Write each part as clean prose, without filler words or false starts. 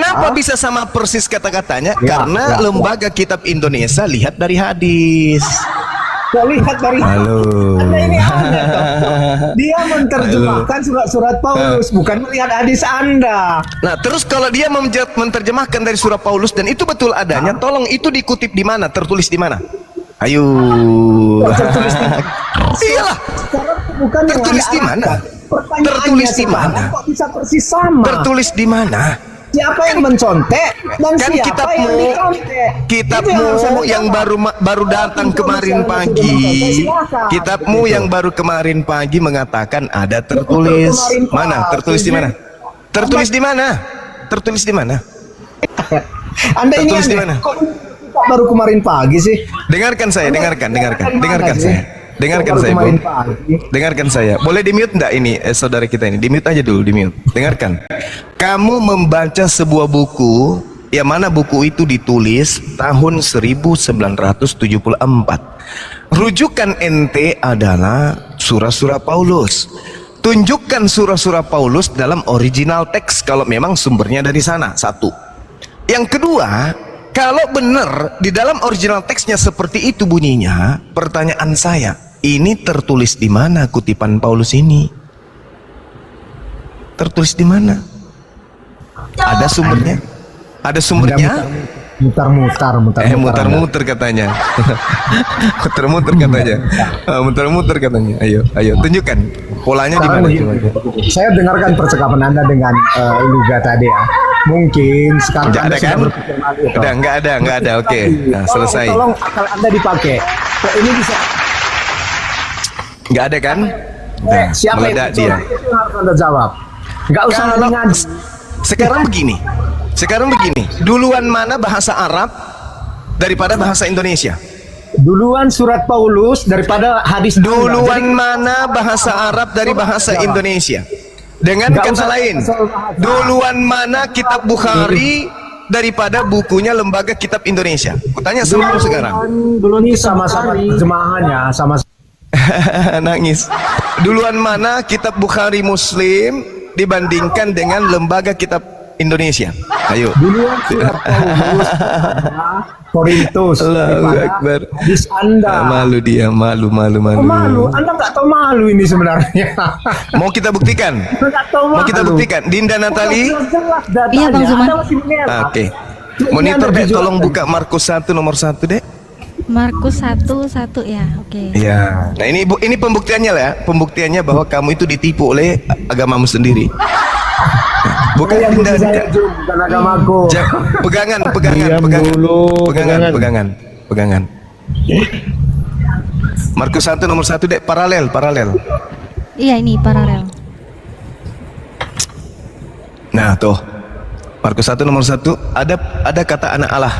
Kenapa bisa sama persis kata-katanya? Karena Lembaga Kitab Indonesia lihat dari hadis. Lihat dari Halo. Anda ini aneh toh. Dia menerjemahkan surat-surat Paulus, bukan melihat hadis Anda. Nah, terus kalau dia menerjemahkan dari surat Paulus dan itu betul adanya, tolong itu dikutip di mana? Tertulis di mana? Ayo. Tertulis di mana? Iyalah. Bukan Tertulis di mana? Tertulis di mana? Kok bisa persis sama? Tertulis di mana? Siapa yang mencontek dan Kan siapa yang dicontek? kitabmu yang baru datang kemarin pagi, kitabmu yang baru kemarin pagi mengatakan ada tertulis. Mana? Tertulis di mana? Tertulis di mana? Tertulis di mana? Anda ini Tertulis di aneh. mana? Kok baru kemarin pagi sih? Dengarkan saya, dengarkan saya. Dengarkan Baru saya, kemarin Bu. pagi. Dengarkan saya. Boleh di-mute enggak ini saudara kita ini? Di-mute aja dulu, di-mute. Dengarkan. Kamu membaca sebuah buku, yang mana buku itu ditulis tahun 1974. Rujukan ente adalah surah-surah Paulus. Tunjukkan surah-surah Paulus dalam original teks kalau memang sumbernya dari sana. Satu. Yang kedua, kalau benar di dalam original teksnya seperti itu bunyinya, pertanyaan saya, ini tertulis di mana kutipan Paulus ini? Tertulis di mana? Ada sumbernya? Ada sumbernya? Mutar-mutar katanya. Mutar-mutar katanya. Ayo tunjukkan polanya di mana coba. Saya dengarkan percakapan Anda dengan Luga tadi ya. Mungkin sekarang Nggak Anda ada kan? sudah Nggak ada. Oke. Nah, selesai. Tolong akal Anda dipakai. Kok ini bisa Nggak ada kan? Nah, siapa yang meledak dia. itu harus Anda jawab. Nggak usah Kalau ngaji. sekarang begini, duluan mana bahasa Arab daripada bahasa Indonesia? Duluan surat Paulus daripada hadis Anda. Duluan Jadi, mana bahasa Arab dari bahasa Indonesia? Dengan Nggak kata usah lain, soal bahasa. duluan mana kitab Bukhari daripada bukunya Lembaga Kitab Indonesia? Kutanya sama sekarang. ini sama-sama terjemahannya sama. Nangis. Duluan mana kitab Bukhari Muslim dibandingkan dengan Lembaga Kitab Indonesia? Ayo. Duluan surat Paulus Korintus Allahu Akbar. hadis Anda. Malu dia, malu. Oh, malu, Anda nggak tahu malu ini sebenarnya. Mau kita buktikan? Nggak tahu Mau kita malu. buktikan? Dinda Natali. Jelas datanya. Iya, Bang Zuman. Anda masih mengelak. Oke. Ini Monitor Anda dek, jujur. tolong buka Markus 1 nomor 1 dek. Markus 1:1 ya. Oke. Iya. Nah ini pembuktiannya lah ya. Pembuktiannya bahwa kamu itu ditipu oleh agamamu sendiri. Bukan Yang Dinda. bukan saya juga, bukan agamaku. Pegangan. Pegangan. Markus 1 nomor 1 dek, paralel. Iya, ini paralel. Nah tuh, Markus 1 nomor 1 ada kata anak Allah.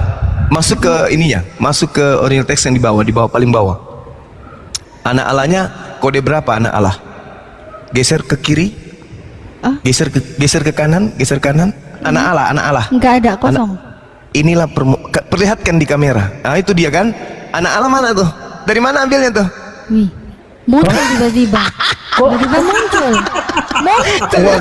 Masuk ke ininya, masuk ke original text yang di bawah paling bawah. Anak Allahnya kode berapa anak Allah? Geser ke kiri, geser ke kanan. Anak Allah. Enggak ada, kosong. Inilah perlihatkan di kamera. Nah itu dia kan, anak Allah mana tuh? Dari mana ambilnya tuh? Wih. Muncul tiba-tiba. Tiba-tiba muncul.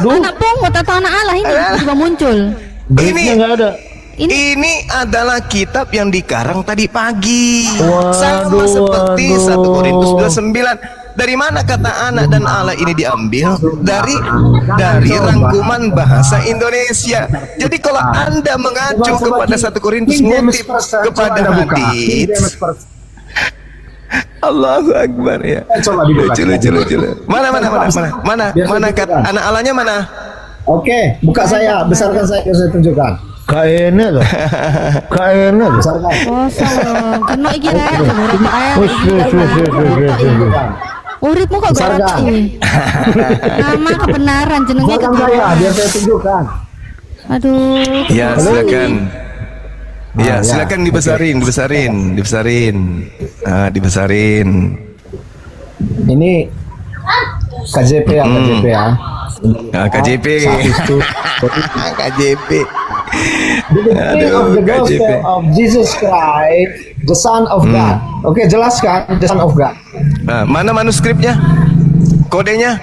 Anak pungut atau anak Allah ini tiba-tiba muncul. Ini nggak ada. Ini adalah kitab yang dikarang tadi pagi. Sama seperti 1 Korintus 29. Dari mana kata anak dan Allah ini diambil? Dari rangkuman bahasa Indonesia. Jadi kalau Anda mengacu kepada 1 Korintus, ngutip kepada hadis, Allahu Akbar ya. Coba dibuka. Lucu. Mana kata anak Allahnya mana? Oke, buka saya, besarkan saya, biar saya tunjukkan. Kayaknya loh. Besarkan. Kosong. Kena iki rek. Wus. Uripmu kok gak rapi. Nama kebenaran jenenge Besarkan saya, biar saya tunjukkan. Aduh. Ya silakan. Ya silakan dibesarin. Ini KJP ya, KJP ya. Nah, KJP. KJP. The beginning of the gospel of Jesus Christ, the Son of God. Oke, jelaskan the Son of God. Nah, mana manuskripnya? Kodenya?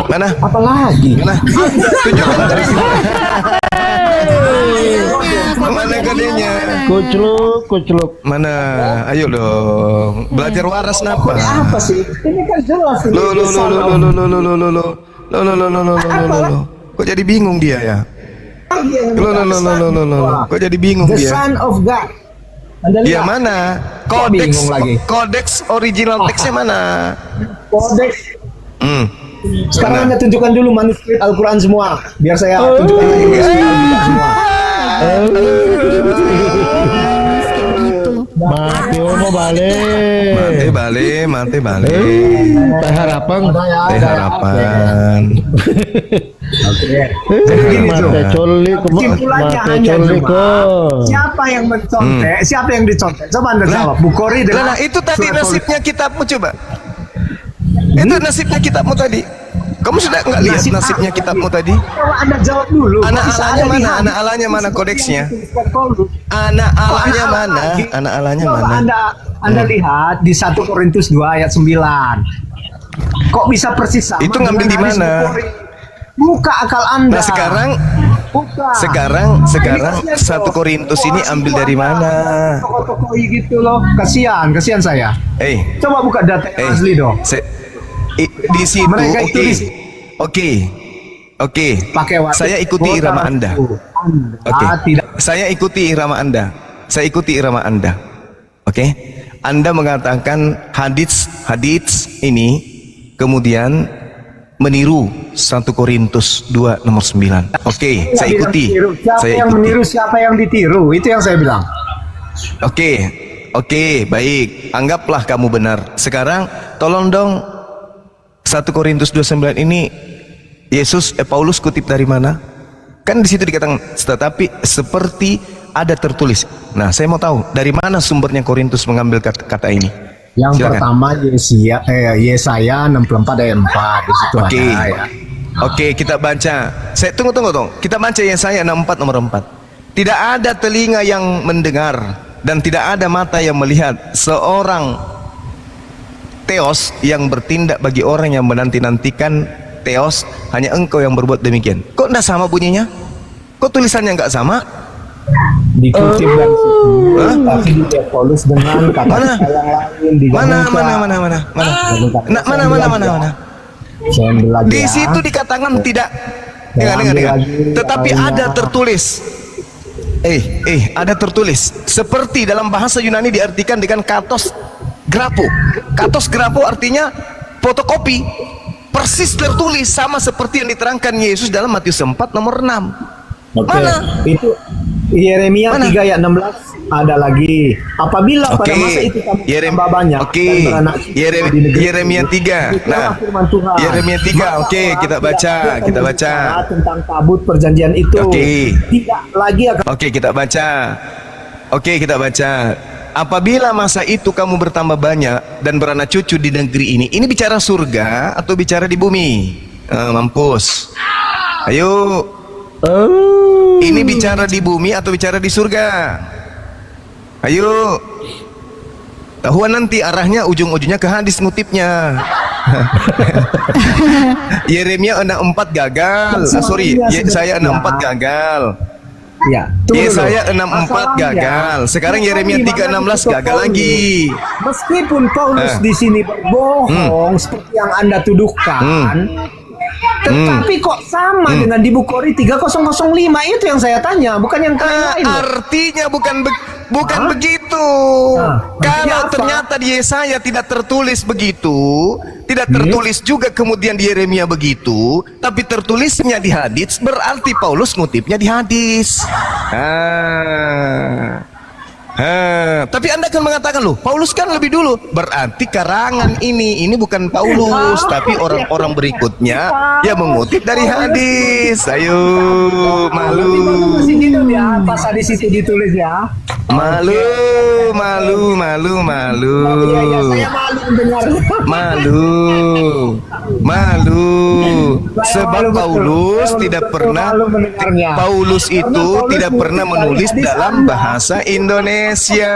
Mana? Apalagi? Mana? Tunjukkan dari sini. Mana kodenya? Kucluk. Mana? Ayo dong. Belajar waras napa? Apa sih? Ini kan jelas ini. Lo. Kok jadi bingung dia ya? Lo. Kok jadi bingung The dia? Son of God. Anda Dia lihat? mana? bingung lagi. Kodeks original teksnya mana? Kodeks. Sekarang Mana? Anda tunjukkan dulu manuskrip Al-Quran semua, biar saya tunjukkan lagi manuskrip Al-Quran semua. Mati mau balik. Mate balik. Teh harapan. Teh harapan. Jadi gini tuh. Mate colik. Kesimpulannya Mate hanya colik. cuma siapa yang mencontek, siapa yang dicontek? Coba Anda jawab. Bukhari dengan Lah itu tadi surat nasibnya kitabmu coba. Itu nasibnya kitabmu tadi. Kamu sudah nggak lihat Nasib nasibnya apa? kitabmu tadi? Coba Anda jawab dulu. Anak Bisa alanya Anda mana? lihat. Anak alanya mana kodeksnya? Tuliskan Paulus. Anak alanya Kok mana? lagi? Anak alanya Coba mana? Anda lihat di 1 Korintus 2 ayat 9. Kok bisa persis sama? Itu ngambil dengan di hadis mana? Bukhari? Buka akal Anda. Nah sekarang Ini 1 Korintus ini ambil dari mana? Toko-toko gitu loh. Kasihan saya. Coba buka data yang asli dong. Di situ Mereka itu oke. Pakai waktu. Saya ikuti irama Anda. Tidak. Saya ikuti irama Anda. Oke. Anda mengatakan hadits ini kemudian meniru 1 Korintus 2 nomor 9. Oke, saya ikuti. Siapa yang meniru, siapa yang ditiru? Itu yang saya bilang. Oke, baik. Anggaplah kamu benar. Sekarang tolong dong 1 Korintus 29 ini Paulus kutip dari mana? Kan di situ dikatakan tetapi seperti ada tertulis. Nah, saya mau tahu dari mana sumbernya Korintus mengambil kata ini. Yang Silakan. pertama Yesaya 64 ayat 4 di situ ada ya. Oke, kita baca. Saya tunggu. Kita baca Yesaya 64 nomor 4. Tidak ada telinga yang mendengar dan tidak ada mata yang melihat seorang Theos yang bertindak bagi orang yang menanti-nantikan Theos, hanya engkau yang berbuat demikian. Kok enggak sama bunyinya? Kok tulisannya enggak sama? Dikutip dari situ, tapi dia Paulus dengan kata yang lain digabungkan. Mana? Saya ambil lagi Di ya. situ dikatakan tidak. Dengar. Tetapi ada tertulis. Ada tertulis. Seperti dalam bahasa Yunani diartikan dengan katos grapo. Katos grapo artinya fotokopi. Persis tertulis sama seperti yang diterangkan Yesus dalam Matius 4 nomor 6. Mana? Itu Yeremia 3 ayat 16 ada lagi. Apabila pada masa itu kamu tambah banyak dan beranak cucu di negeri Yeremia 3. Nah, firman Tuhan. Yeremia 3. Oke, kita baca. Tentang tabut perjanjian itu. Tidak lagi akan. Oke, kita baca. Apabila masa itu kamu bertambah banyak dan beranak cucu di negeri ini bicara surga atau bicara di bumi? Mampus. Ayo. Ini bicara di bumi atau bicara di surga? Ayo. Tahuan nanti arahnya ujung-ujungnya ke hadis ngutipnya. Yeremia 64 gagal. Yesaya 64 gagal. Ya, Yesaya 64 gagal. Sekarang Yeremia 3:16 gagal lagi. Meskipun Paulus di sini berbohong seperti yang Anda tuduhkan, tetapi kok sama dengan di Bukhari 3005 itu yang saya tanya, bukan yang lain. Artinya bukan begitu. Kalau ternyata di Yesaya tidak tertulis begitu, tidak tertulis juga kemudian di Yeremia begitu, tapi tertulisnya di hadis, berarti Paulus ngutipnya di hadis. Tapi Anda kan mengatakan loh, Paulus kan lebih dulu. Berarti karangan ini bukan Paulus, tapi orang-orang berikutnya yang mengutip dari hadis. Ayo, malu. Pas hadis itu ditulis ya. Malu, malu, malu, malu. Iya, iya, saya malu mendengar. Malu, malu. Saya Sebab malu betul. Paulus Saya tidak betul pernah malu mendengarnya. Paulus Karena itu Paulus tidak pernah mengutip menulis hadis dalam Anda. bahasa Indonesia.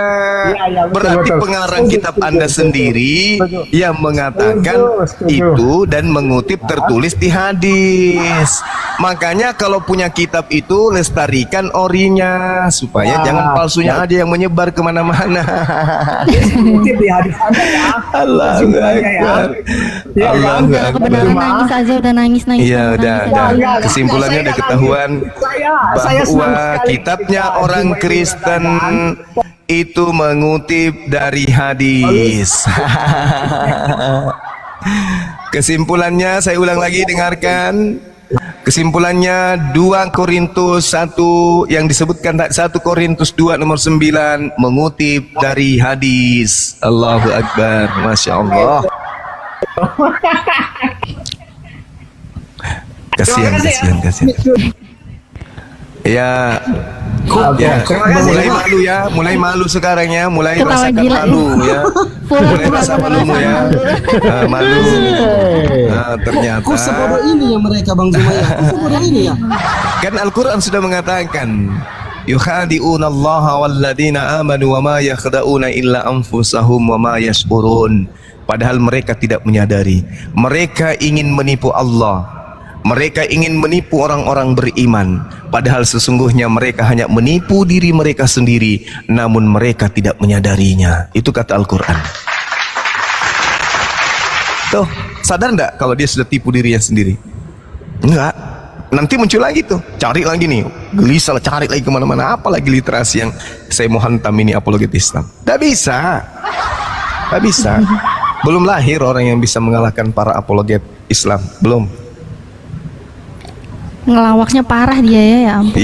Iya, betul, Berarti betul. pengarang Setuju, kitab setuju, Anda setuju. sendiri Setuju. yang mengatakan Setuju. itu dan mengutip tertulis di hadis. Makanya kalau punya kitab itu lestarikan orinya supaya Wah, jangan palsunya ya. aja yang menyebar kemana-mana. Mengutip di hadis Anda ya. Allahu Kesimpulannya ya. Akbar. Iya, Allahu kan? Akbar. Kebenaran nangis aja udah nangis nangis. Iya, nangis, udah, nangis. udah. Enggak, Kesimpulannya saya udah enggak ketahuan nangis. Saya senang bahwa sekali kitabnya ketika orang Juma ini Kristen mengatakan, itu mengutip dari hadis. Kesimpulannya saya ulang lagi, dengarkan. Kesimpulannya 2 Korintus 1 yang disebutkan 1 Korintus 2 nomor 9 mengutip dari hadis. Allahu Akbar. Masya Allah. Kasihan, kasihan, kasihan. Ya, ya, terima kasih. mulai malu ya, mulai malu sekarang ya, mulai Ketawa rasakan gila. malu ya, Pulang, mulai rasa pulang, malumu ya, malu. Nah, ternyata Kok sebodoh ini ya mereka Bang Zuma ya? Kok sebodoh ini ya? kan Al-Quran sudah mengatakan, yukhadi'una Allah walladzina amanu wa ma yakhda'una illa anfusahum wa ma yash'urun. Padahal mereka tidak menyadari, mereka ingin menipu Allah. Mereka ingin menipu orang-orang beriman, padahal sesungguhnya mereka hanya menipu diri mereka sendiri, namun mereka tidak menyadarinya. Itu kata Al-Quran. Tuh, sadar enggak kalau dia sudah tipu dirinya sendiri? Enggak. Nanti muncul lagi tuh, cari lagi nih, gelisah cari lagi kemana-mana, apalagi literasi yang saya mau hantam ini apologet Islam. Tidak bisa, tidak bisa. Belum lahir orang yang bisa mengalahkan para apologet Islam, belum. Ngelawaknya parah dia ya ampun.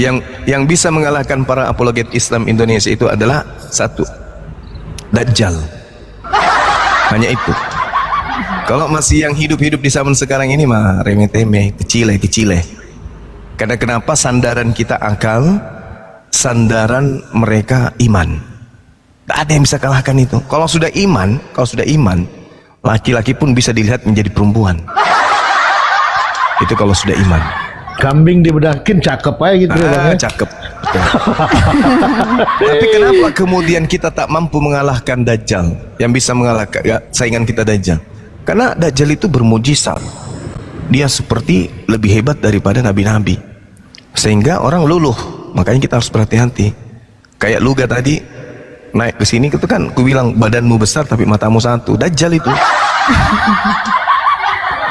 Yang bisa mengalahkan para apologet Islam Indonesia itu adalah satu, Dajjal. Hanya itu. Kalau masih yang hidup-hidup di zaman sekarang ini mah remeh-temeh, kecil-kecil. Karena kenapa? Sandaran kita akal, sandaran mereka iman. Tidak ada yang bisa kalahkan itu. Kalau sudah iman, laki-laki pun bisa dilihat menjadi perempuan. Itu kalau sudah iman. Kambing dibedakin cakep aja gitu ya Bang ya. Cakep. Betul. Tapi kenapa kemudian kita tak mampu mengalahkan Dajjal? Yang bisa mengalahkan ya, saingan kita Dajjal. Karena Dajjal itu bermujizat. Dia seperti lebih hebat daripada nabi-nabi. Sehingga orang luluh. Makanya kita harus berhati-hati. Kayak Luga tadi naik ke sini itu kan ku bilang badanmu besar tapi matamu satu. Dajjal itu.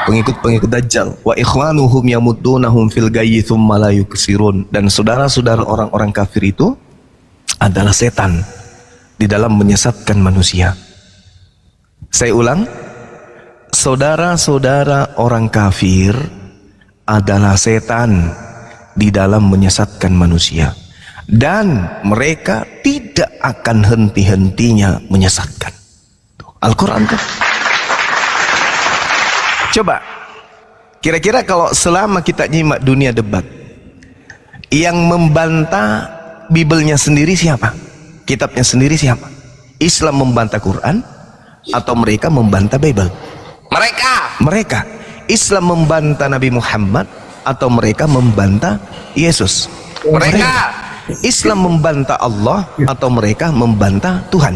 Pengikut-pengikut Dajjal. Wa ikhwanuhum yamuddunahum fil gayyi thumma la yuksirun. Dan saudara-saudara orang-orang kafir itu adalah setan di dalam menyesatkan manusia. Saya ulang, saudara-saudara orang kafir adalah setan di dalam menyesatkan manusia, dan mereka tidak akan henti-hentinya menyesatkan. Al-Quran tuh. Coba, kira-kira kalau selama kita nyimak dunia debat, yang membantah Bibelnya sendiri siapa? Kitabnya sendiri siapa? Islam membantah Quran atau mereka membantah Bible? Mereka. Islam membantah Nabi Muhammad atau mereka membantah Yesus? Mereka. Islam membantah Allah atau mereka membantah Tuhan?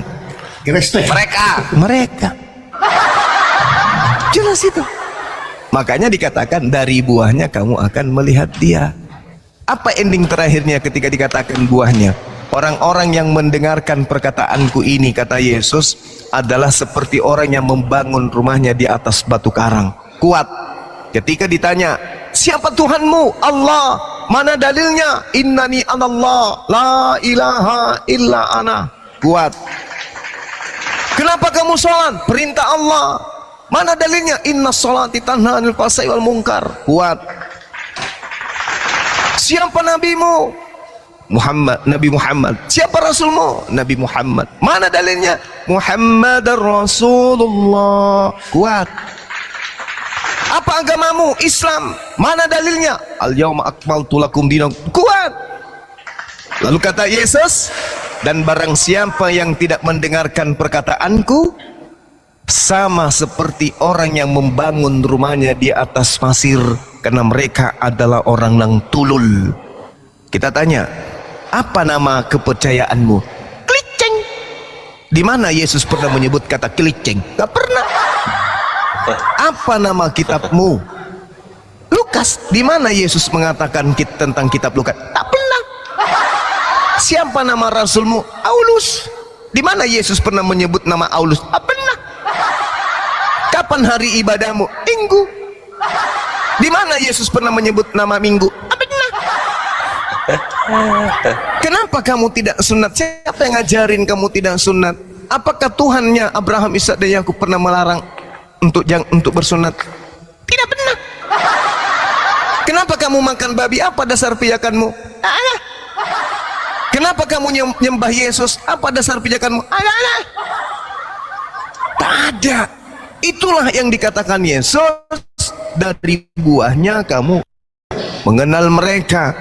Mereka. Jelas itu. Makanya dikatakan dari buahnya kamu akan melihat dia. Apa ending terakhirnya ketika dikatakan buahnya? Orang-orang yang mendengarkan perkataanku ini, kata Yesus, adalah seperti orang yang membangun rumahnya di atas batu karang. Kuat. Ketika ditanya, siapa Tuhanmu? Allah. Mana dalilnya? Innani anallah, la ilaha illa ana. Kuat. Kenapa kamu sholat? Perintah Allah. Mana dalilnya? Inna sholati tanha 'anil fahsya'i wal munkar. Kuat. Siapa nabimu? Nabi Muhammad. Siapa rasulmu? Nabi Muhammad. Mana dalilnya? Muhammadar Rasulullah. Kuat. Apa agamamu? Islam. Mana dalilnya? Al yauma akmaltu lakum dinakum. Kuat. Lalu kata Yesus, Dan barang siapa yang tidak mendengarkan perkataanku, sama seperti orang yang membangun rumahnya di atas pasir, karena mereka adalah orang yang tulul. Kita tanya, apa nama kepercayaanmu? Kliceng. Di mana Yesus pernah menyebut kata kliceng? Gak pernah. Apa nama kitabmu? Lukas. Di mana Yesus mengatakan tentang kitab Lukas? Tak pernah. Siapa nama rasulmu? Aulus. Di mana Yesus pernah menyebut nama Aulus? Tak pernah. Kapan hari ibadahmu? Minggu. Di mana Yesus pernah menyebut nama Minggu? Tak pernah. Kenapa kamu tidak sunat? Siapa yang ngajarin kamu tidak sunat? Apakah Tuhannya Abraham, Ishak dan Yakub pernah melarang untuk bersunat? Tidak pernah. Kenapa kamu makan babi? Apa dasar pijakanmu? Ada. Kenapa kamu nyembah Yesus? Apa dasar pijakanmu? Ada. Tak ada. Itulah yang dikatakan Yesus, dari buahnya kamu mengenal mereka.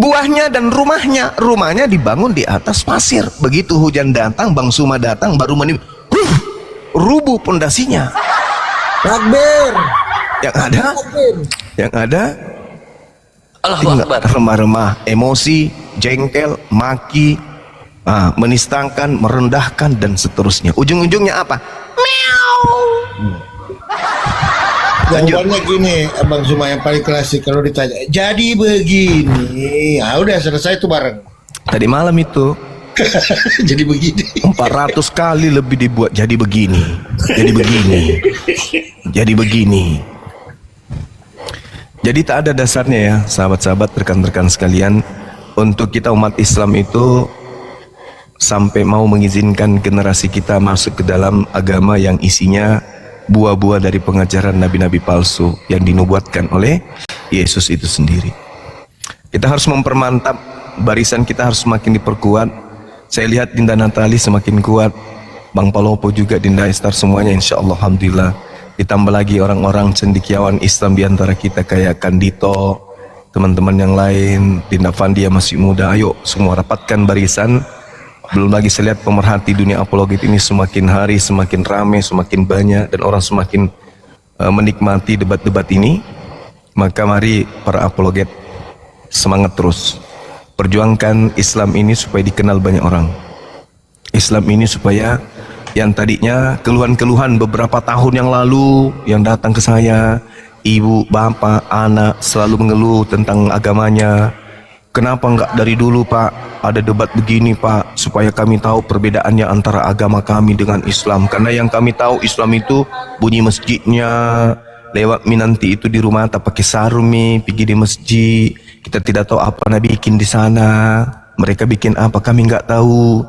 Buahnya dan rumahnya dibangun di atas pasir. Begitu hujan datang, Bang Suma datang, baru rubuh pondasinya. Takbir. Yang ada Allahu Akbar. remah-remah emosi, jengkel, maki, menistakan, merendahkan dan seterusnya. Ujung-ujungnya apa? Meow. Jawabannya gini, Abang Suma, yang paling klasik kalau ditanya, jadi begini, udah selesai tuh bareng. Tadi malam itu Jadi begini. 400 kali lebih dibuat jadi begini, jadi begini, jadi begini. Jadi tak ada dasarnya ya, sahabat-sahabat, rekan-rekan sekalian, untuk kita umat Islam itu sampai mau mengizinkan generasi kita masuk ke dalam agama yang isinya buah-buah dari pengajaran nabi-nabi palsu yang dinubuatkan oleh Yesus itu sendiri. Kita harus mempermantap, barisan kita harus semakin diperkuat. Saya lihat Dinda Natali semakin kuat, Bang Palopo juga, Dinda Estar, semuanya insya Allah, alhamdulillah. Ditambah lagi orang-orang cendekiawan Islam di antara kita kayak Kandito, teman-teman yang lain, Dinda Fandia masih muda. Ayo semua rapatkan barisan. Belum lagi saya lihat pemerhati dunia apologet ini semakin hari semakin ramai, semakin banyak, dan orang semakin menikmati debat-debat ini. Maka mari para apologet semangat terus, perjuangkan Islam ini supaya dikenal banyak orang. Islam ini supaya yang tadinya keluhan-keluhan beberapa tahun yang lalu yang datang ke saya, ibu, bapak, anak selalu mengeluh tentang agamanya. Kenapa enggak dari dulu Pak ada debat begini Pak, supaya kami tahu perbedaannya antara agama kami dengan Islam. Karena yang kami tahu Islam itu bunyi masjidnya, lewat minanti itu di rumah tak pakai sarung pergi di masjid. Kita tidak tahu apa Nabi bikin di sana. Mereka bikin apa kami enggak tahu.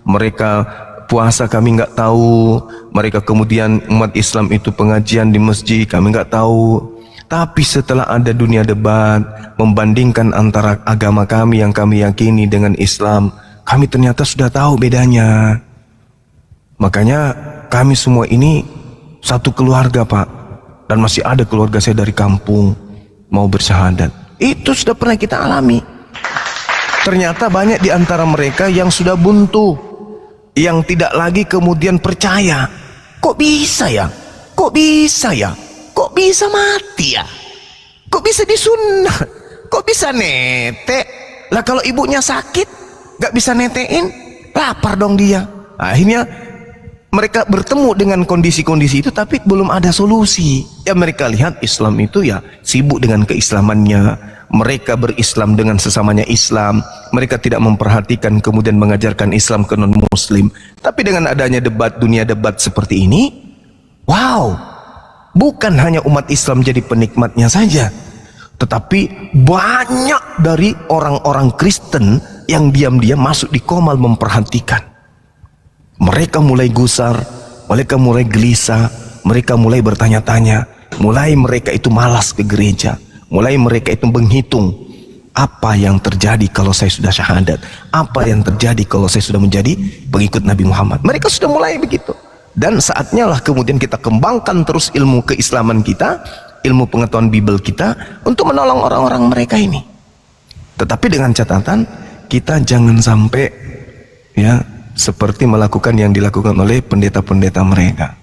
Mereka puasa kami enggak tahu. Mereka kemudian umat Islam itu pengajian di masjid kami enggak tahu. Tapi setelah ada dunia debat membandingkan antara agama kami yang kami yakini dengan Islam, kami ternyata sudah tahu bedanya. Makanya kami semua ini satu keluarga Pak. Dan masih ada keluarga saya dari kampung mau bersyahadat. Itu sudah pernah kita alami. Ternyata banyak di antara mereka yang sudah buntu, yang tidak lagi kemudian percaya. Kok bisa ya? Kok bisa ya? Kok bisa mati ya? Kok bisa disunat? Kok bisa netek? Lah kalau ibunya sakit gak bisa netein, lapar dong dia. Akhirnya mereka bertemu dengan kondisi-kondisi itu, tapi belum ada solusi. Ya mereka lihat Islam itu ya sibuk dengan keislamannya. Mereka berislam dengan sesamanya Islam. Mereka tidak memperhatikan kemudian mengajarkan Islam ke non-muslim. Tapi dengan adanya debat, dunia debat seperti ini, wow, bukan hanya umat Islam jadi penikmatnya saja, tetapi banyak dari orang-orang Kristen yang diam-diam masuk di Qomal memperhatikan. Mereka mulai gusar, mereka mulai gelisah, mereka mulai bertanya-tanya, mulai mereka itu malas ke gereja, mulai mereka itu menghitung, apa yang terjadi kalau saya sudah syahadat, apa yang terjadi kalau saya sudah menjadi pengikut Nabi Muhammad. Mereka sudah mulai begitu. Dan saatnya lah kemudian kita kembangkan terus ilmu keislaman kita, ilmu pengetahuan Bible kita, untuk menolong orang-orang mereka ini. Tetapi dengan catatan, kita jangan sampai ya, seperti melakukan yang dilakukan oleh pendeta-pendeta mereka.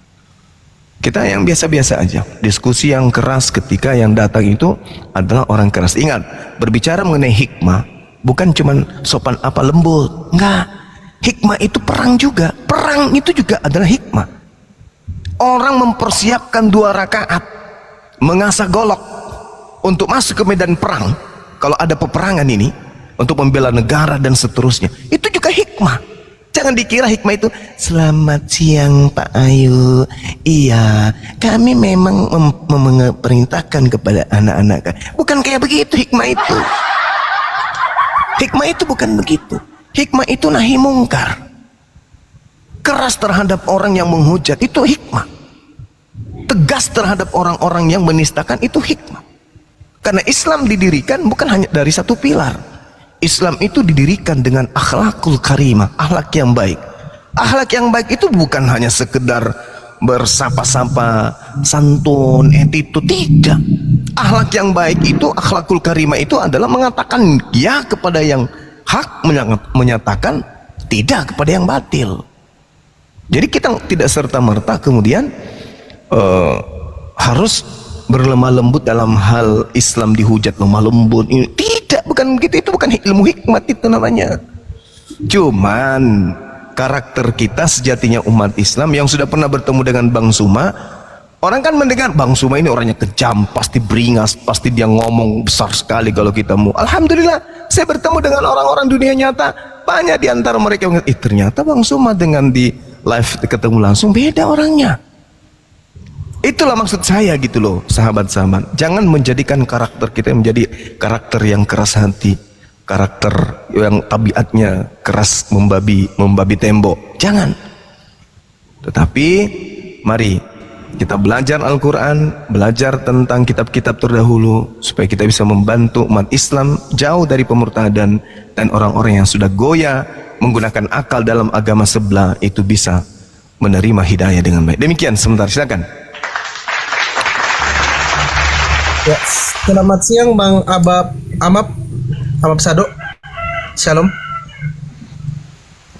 Kita yang biasa-biasa aja. Diskusi yang keras ketika yang datang itu adalah orang keras. Ingat, berbicara mengenai hikmah bukan cuman sopan apa lembut. Enggak. Hikmah itu perang juga. Perang itu juga adalah hikmah. Orang mempersiapkan 2 rakaat, mengasah golok untuk masuk ke medan perang. Kalau ada peperangan ini, untuk membela negara dan seterusnya. Itu juga hikmah. Jangan dikira hikmah itu selamat siang Pak Ayu. Iya, kami memang memerintahkan kepada anak-anak. Bukan kayak begitu hikmah itu. Hikmah itu bukan begitu. Hikmah itu nahi mungkar. Keras terhadap orang yang menghujat itu hikmah. Tegas terhadap orang-orang yang menistakan itu hikmah. Karena Islam didirikan bukan hanya dari satu pilar. Islam itu didirikan dengan akhlakul karimah, akhlak yang baik. Akhlak yang baik itu bukan hanya sekedar bersapa-sapa, santun, attitude, tidak. Akhlak yang baik itu, akhlakul karimah itu adalah mengatakan ya kepada yang hak, menyatakan tidak kepada yang batil. Jadi kita tidak serta-merta kemudian harus berlemah lembut dalam hal Islam dihujat lemah lembut. Tidak, bukan begitu. Itu bukan ilmu hikmat itu namanya. Cuman karakter kita sejatinya umat Islam yang sudah pernah bertemu dengan Bang Suma, orang kan mendengar Bang Suma ini orangnya kejam, pasti beringas, pasti dia ngomong besar sekali kalau kita mau. Alhamdulillah, saya bertemu dengan orang-orang dunia nyata, banyak di antara mereka yang ternyata Bang Suma dengan di live ketemu langsung beda orangnya. Itulah maksud saya gitu loh, sahabat-sahabat. Jangan menjadikan karakter kita menjadi karakter yang keras hati, karakter yang tabiatnya keras membabi tembok. Jangan. Tetapi mari kita belajar Al-Quran, belajar tentang kitab-kitab terdahulu supaya kita bisa membantu umat Islam jauh dari pemurtadan dan orang-orang yang sudah goyah menggunakan akal dalam agama sebelah itu bisa menerima hidayah dengan baik. Demikian, sebentar silakan. Ya, selamat siang Bang Amap Sado. Shalom.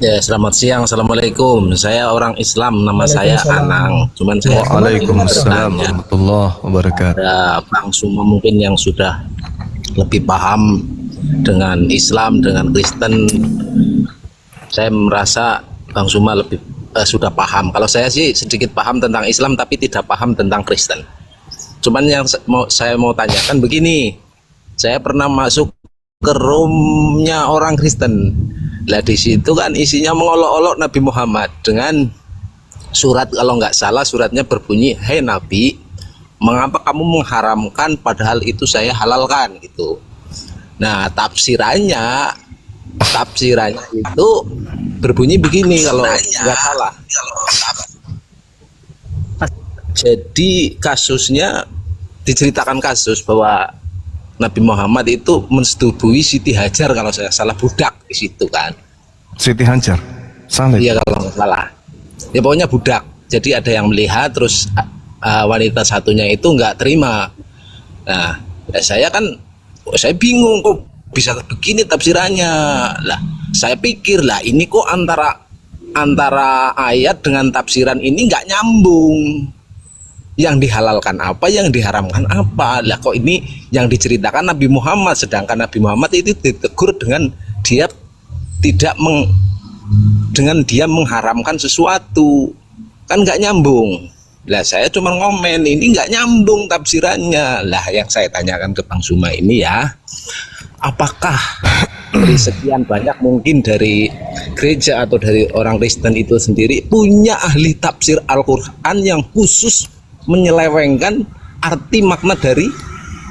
Ya, selamat siang. Assalamualaikum. Saya orang Islam, nama saya Anang. Cuman saya Waalaikumsalam warahmatullahi wabarakatuh. Ada Bang Suma mungkin yang sudah lebih paham dengan Islam, dengan Kristen. Saya merasa Bang Suma lebih sudah paham. Kalau saya sih sedikit paham tentang Islam tapi tidak paham tentang Kristen. Cuman yang saya mau tanyakan begini, saya pernah masuk ke roomnya orang Kristen. Lah di situ kan isinya mengolok-olok Nabi Muhammad dengan surat, kalau nggak salah suratnya berbunyi, "Hei Nabi, mengapa kamu mengharamkan padahal itu saya halalkan?" gitu. Nah tafsirannya itu berbunyi begini kalau nggak salah. Jadi kasusnya diceritakan kasus bahwa Nabi Muhammad itu mensetubui Siti Hajar kalau saya salah, budak di situ kan. Siti Hajar, salah. Iya kalau nggak salah. Ya pokoknya budak. Jadi ada yang melihat terus wanita satunya itu nggak terima. Nah, saya bingung kok bisa begini tafsirannya. Lah, saya pikir lah ini kok antara ayat dengan tafsiran ini nggak nyambung. Yang dihalalkan apa, yang diharamkan apa. Lah kok ini yang diceritakan Nabi Muhammad, sedangkan Nabi Muhammad itu ditegur dengan dia mengharamkan sesuatu, kan nggak nyambung. Lah saya cuma ngomen ini nggak nyambung tafsirannya. Lah yang saya tanyakan ke Bang Suma ini ya, apakah dari sekian banyak mungkin dari gereja atau dari orang Kristen itu sendiri punya ahli tafsir Al-Quran yang khusus menyelewengkan arti makna dari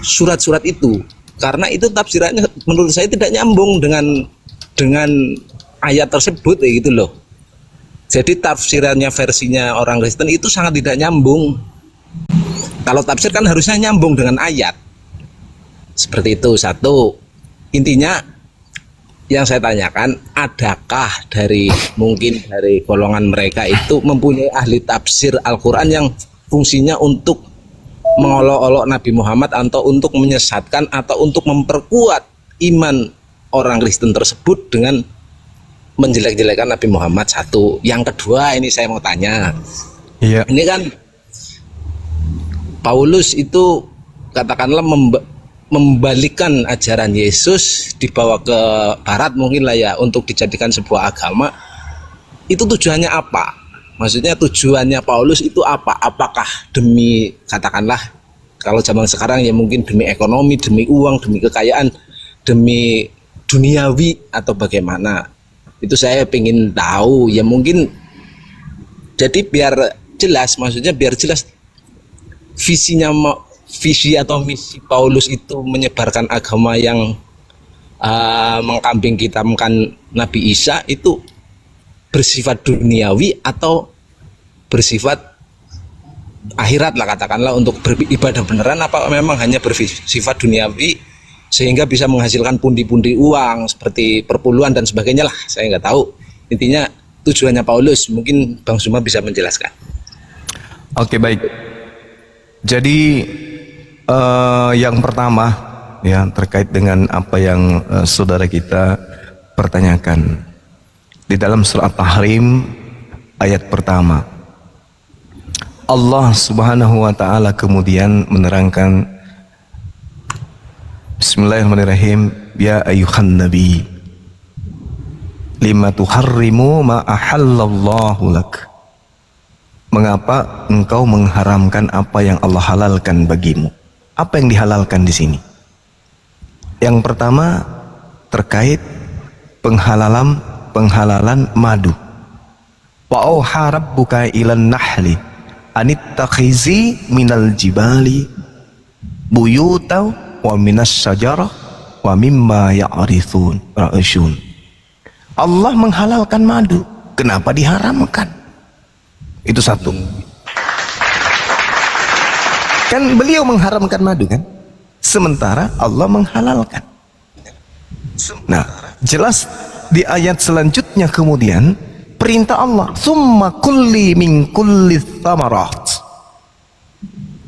surat-surat itu, karena itu tafsirannya menurut saya tidak nyambung dengan ayat tersebut gitu loh. Jadi tafsirannya versinya orang Kristen itu sangat tidak nyambung. Kalau tafsir kan harusnya nyambung dengan ayat. Seperti itu satu. Intinya yang saya tanyakan, adakah mungkin dari golongan mereka itu mempunyai ahli tafsir Al-Quran yang fungsinya untuk mengolok-olok Nabi Muhammad atau untuk menyesatkan atau untuk memperkuat iman orang Kristen tersebut dengan menjelek-jelekan Nabi Muhammad satu. Yang kedua ini saya mau tanya. Iya. Ini kan Paulus itu katakanlah membalikkan ajaran Yesus, dibawa ke barat mungkin lah ya, untuk dijadikan sebuah agama. Itu tujuannya apa? Maksudnya tujuannya Paulus itu apa? Apakah demi, katakanlah kalau zaman sekarang ya mungkin demi ekonomi, demi uang, demi kekayaan, demi duniawi, atau bagaimana? Itu saya pengen tahu ya, mungkin jadi biar jelas, maksudnya biar jelas visi atau misi Paulus itu menyebarkan agama yang mengkambing hitamkan Nabi Isa itu bersifat duniawi atau bersifat akhirat lah, katakanlah untuk beribadah beneran, apa memang hanya bersifat duniawi sehingga bisa menghasilkan pundi-pundi uang seperti perpuluhan dan sebagainya lah, saya nggak tahu. Intinya tujuannya Paulus, mungkin Bang Suma bisa menjelaskan. Oke, baik. Jadi yang pertama ya, terkait dengan apa yang saudara kita pertanyakan di dalam surah At-Tahrim ayat pertama, Allah Subhanahu wa taala kemudian menerangkan, Bismillahirrahmanirrahim, ya ayyuhan nabi lima tuharrimu ma ahallallahu lak. Mengapa engkau mengharamkan apa yang Allah halalkan bagimu? Apa yang dihalalkan di sini? Yang pertama terkait penghalalan madu. Wa auha rabbuka ilan nahli anittakhizi minal jibali buyutaw wa minas syajarah wa mimma ya'rithun ra'usyun. Allah menghalalkan madu. Kenapa diharamkan? Itu satu. Kan beliau mengharamkan madu kan, sementara Allah menghalalkan. Nah, jelas di ayat selanjutnya kemudian perintah Allah, summa kulli min kulli thamarat,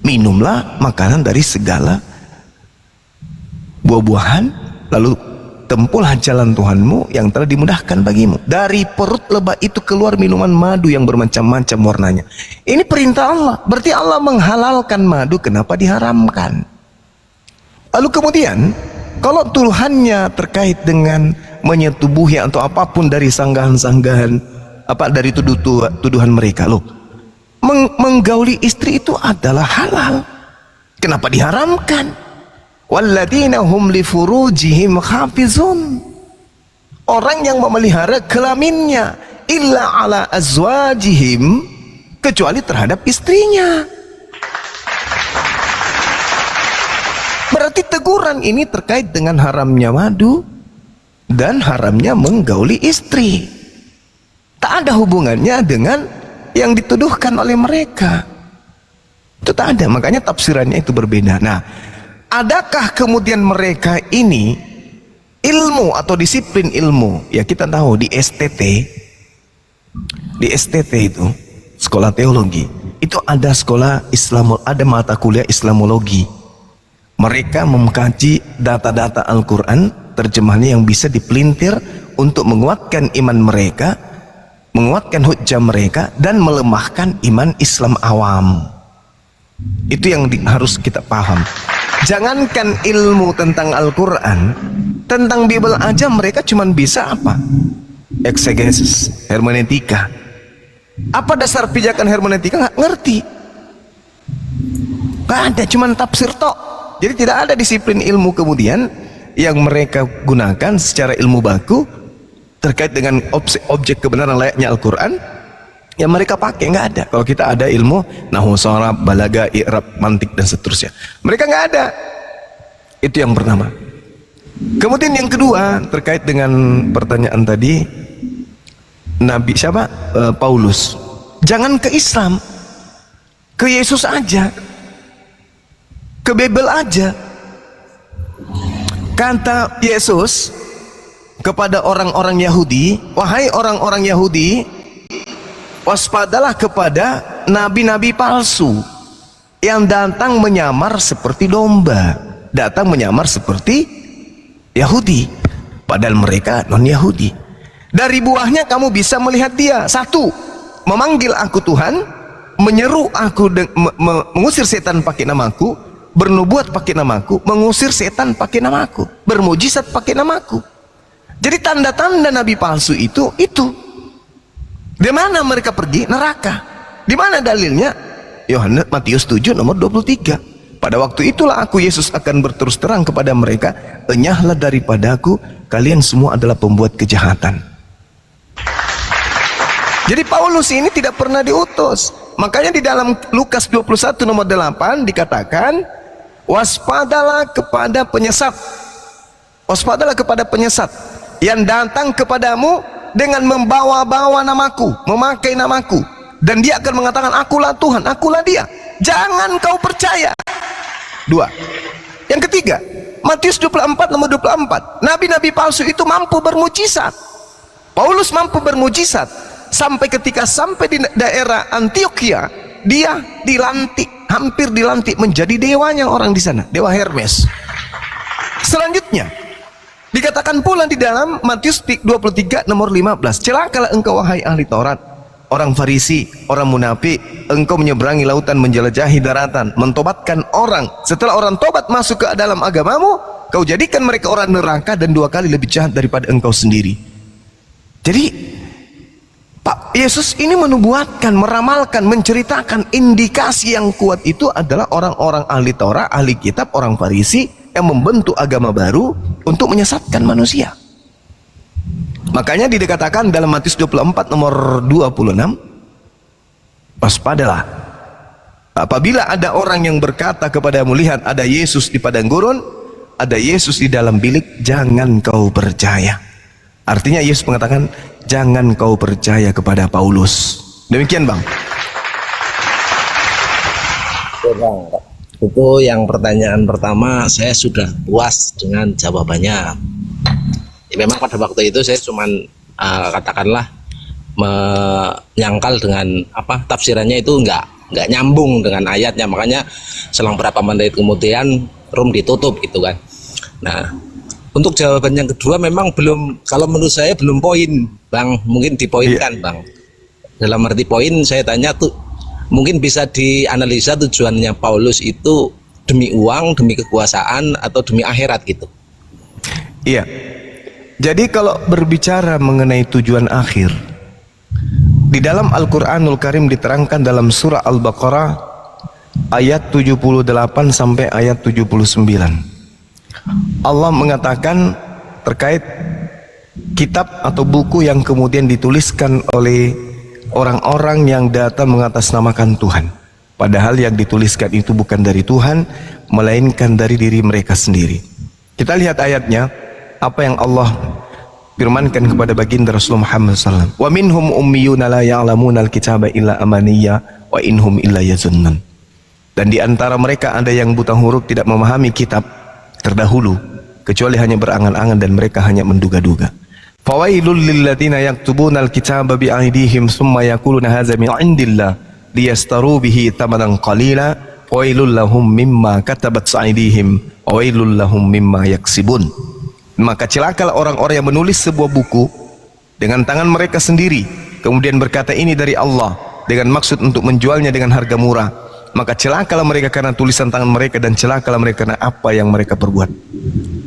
minumlah makanan dari segala buah-buahan, lalu tempuhlah jalan Tuhanmu yang telah dimudahkan bagimu. Dari perut lebah itu keluar minuman madu yang bermacam-macam warnanya. Ini perintah Allah. Berarti Allah menghalalkan madu, kenapa diharamkan? Lalu kemudian, kalau tuduhannya terkait dengan menyetubuhi atau apapun dari sanggahan-sanggahan, apa dari tuduhan mereka, loh, menggauli istri itu adalah halal, kenapa diharamkan? Walladzina hum li furujihim hafizun. Orang yang memelihara kelaminnya illa ala azwajihim, kecuali terhadap istrinya. Berarti teguran ini terkait dengan haramnya madu dan haramnya menggauli istri. Tak ada hubungannya dengan yang dituduhkan oleh mereka. Itu tak ada, makanya tafsirannya itu berbeda. Nah, adakah kemudian mereka ini ilmu atau disiplin ilmu? Ya kita tahu di STT itu sekolah teologi itu ada sekolah Islam, ada mata kuliah Islamologi. Mereka mengkaji data-data Al-Quran, terjemahannya yang bisa dipelintir untuk menguatkan iman mereka, menguatkan hujjah mereka, dan melemahkan iman Islam awam. Itu yang harus kita paham. Jangankan ilmu tentang Al-Quran, tentang Bible aja mereka cuma bisa apa? Eksegesis, hermeneutika. Apa dasar pijakan hermeneutika? Nggak ngerti. Nggak ada, cuma tafsir tok. Jadi tidak ada disiplin ilmu kemudian yang mereka gunakan secara ilmu baku terkait dengan objek kebenaran layaknya Al-Quran yang mereka pakai, nggak ada. Kalau kita ada ilmu nahwu, sharaf, balaga, i'rab, mantik dan seterusnya, mereka nggak ada. Itu yang pertama. Kemudian yang kedua terkait dengan pertanyaan tadi, Nabi siapa? Paulus. Jangan ke Islam, ke Yesus aja, ke Bible aja. Kata Yesus kepada orang-orang Yahudi, wahai orang-orang Yahudi, waspadalah kepada nabi-nabi palsu yang datang menyamar seperti domba, datang menyamar seperti Yahudi, padahal mereka non-Yahudi. Dari buahnya kamu bisa melihat dia. Satu, memanggil aku Tuhan, menyeru aku mengusir setan pakai namaku, bernubuat pakai namaku, mengusir setan pakai namaku, bermujizat pakai namaku. Jadi tanda-tanda nabi palsu itu. Di mana mereka pergi? Neraka. Di mana dalilnya? Yohanes Matius 7 nomor 23. Pada waktu itulah aku Yesus akan berterus terang kepada mereka, enyahlah daripadaku, kalian semua adalah pembuat kejahatan. Jadi Paulus ini tidak pernah diutus. Makanya di dalam Lukas 21 nomor 8 dikatakan, waspadalah kepada penyesat. Waspadalah kepada penyesat yang datang kepadamu dengan membawa-bawa namaku, memakai namaku, dan dia akan mengatakan, akulah Tuhan, akulah dia. Jangan kau percaya. 2. Yang ketiga, Matius 24 nomor 24, nabi-nabi palsu itu mampu bermujizat. Paulus mampu bermujizat sampai ketika sampai di daerah Antioquia, dia dilantik, hampir dilantik menjadi dewanya orang di sana, dewa Hermes. Selanjutnya dikatakan pula di dalam Matius 23 nomor 15, celakalah engkau wahai ahli Taurat, orang Farisi, orang munafik, engkau menyeberangi lautan, menjelajahi daratan, mentobatkan orang. Setelah orang tobat masuk ke dalam agamamu, kau jadikan mereka orang neraka dan 2 kali lebih jahat daripada engkau sendiri. Jadi Pak Yesus ini menubuatkan, meramalkan, menceritakan indikasi yang kuat itu adalah orang-orang ahli Taurat, ahli kitab, orang Farisi yang membentuk agama baru untuk menyesatkan manusia. Makanya dikatakan dalam Matius 24 nomor 26, waspadalah apabila ada orang yang berkata kepadamu, lihat ada Yesus di padang gurun, ada Yesus di dalam bilik, jangan kau percaya. Artinya Yesus mengatakan, jangan kau percaya kepada Paulus. Demikian Bang. Ya, Bang. Itu yang pertanyaan pertama, saya sudah puas dengan jawabannya. Ya, memang pada waktu itu saya cuman katakanlah menyangkal dengan apa tafsirannya itu nggak nyambung dengan ayatnya, makanya selang berapa menit kemudian room ditutup gitu kan. Nah, untuk jawaban yang kedua memang belum, kalau menurut saya belum poin Bang, mungkin dipoinkan Bang. Dalam arti poin saya tanya tuh, mungkin bisa dianalisa tujuannya Paulus itu demi uang, demi kekuasaan, atau demi akhirat gitu. Iya. Jadi kalau berbicara mengenai tujuan akhir, di dalam Al-Quranul Karim diterangkan dalam surah Al-Baqarah ayat 78 sampai ayat 79. Allah mengatakan terkait kitab atau buku yang kemudian dituliskan oleh orang-orang yang datang mengatasnamakan Tuhan, padahal yang dituliskan itu bukan dari Tuhan, melainkan dari diri mereka sendiri. Kita lihat ayatnya, apa yang Allah firmankan kepada baginda Rasulullah Muhammad SAW. Wa minhum ummiyuna la ya'lamuna al-kitaba illa amaniya wa inhum illa yazunnun. Dan di antara mereka ada yang buta huruf, tidak memahami kitab terdahulu kecuali hanya berangan-angan dan mereka hanya menduga-duga. Fawailul lilladzina yaktubuna al-kitaba bi'aydihim thumma yaquluna hadza min 'indillah liyastaru bihi thamanan qalila wailul lahum mimma katabat aydihim wa wailul lahum mimma yaksibun. Maka celakalah orang-orang yang menulis sebuah buku dengan tangan mereka sendiri, kemudian berkata ini dari Allah dengan maksud untuk menjualnya dengan harga murah. Maka celakalah mereka karena tulisan tangan mereka, dan celakalah mereka karena apa yang mereka perbuat.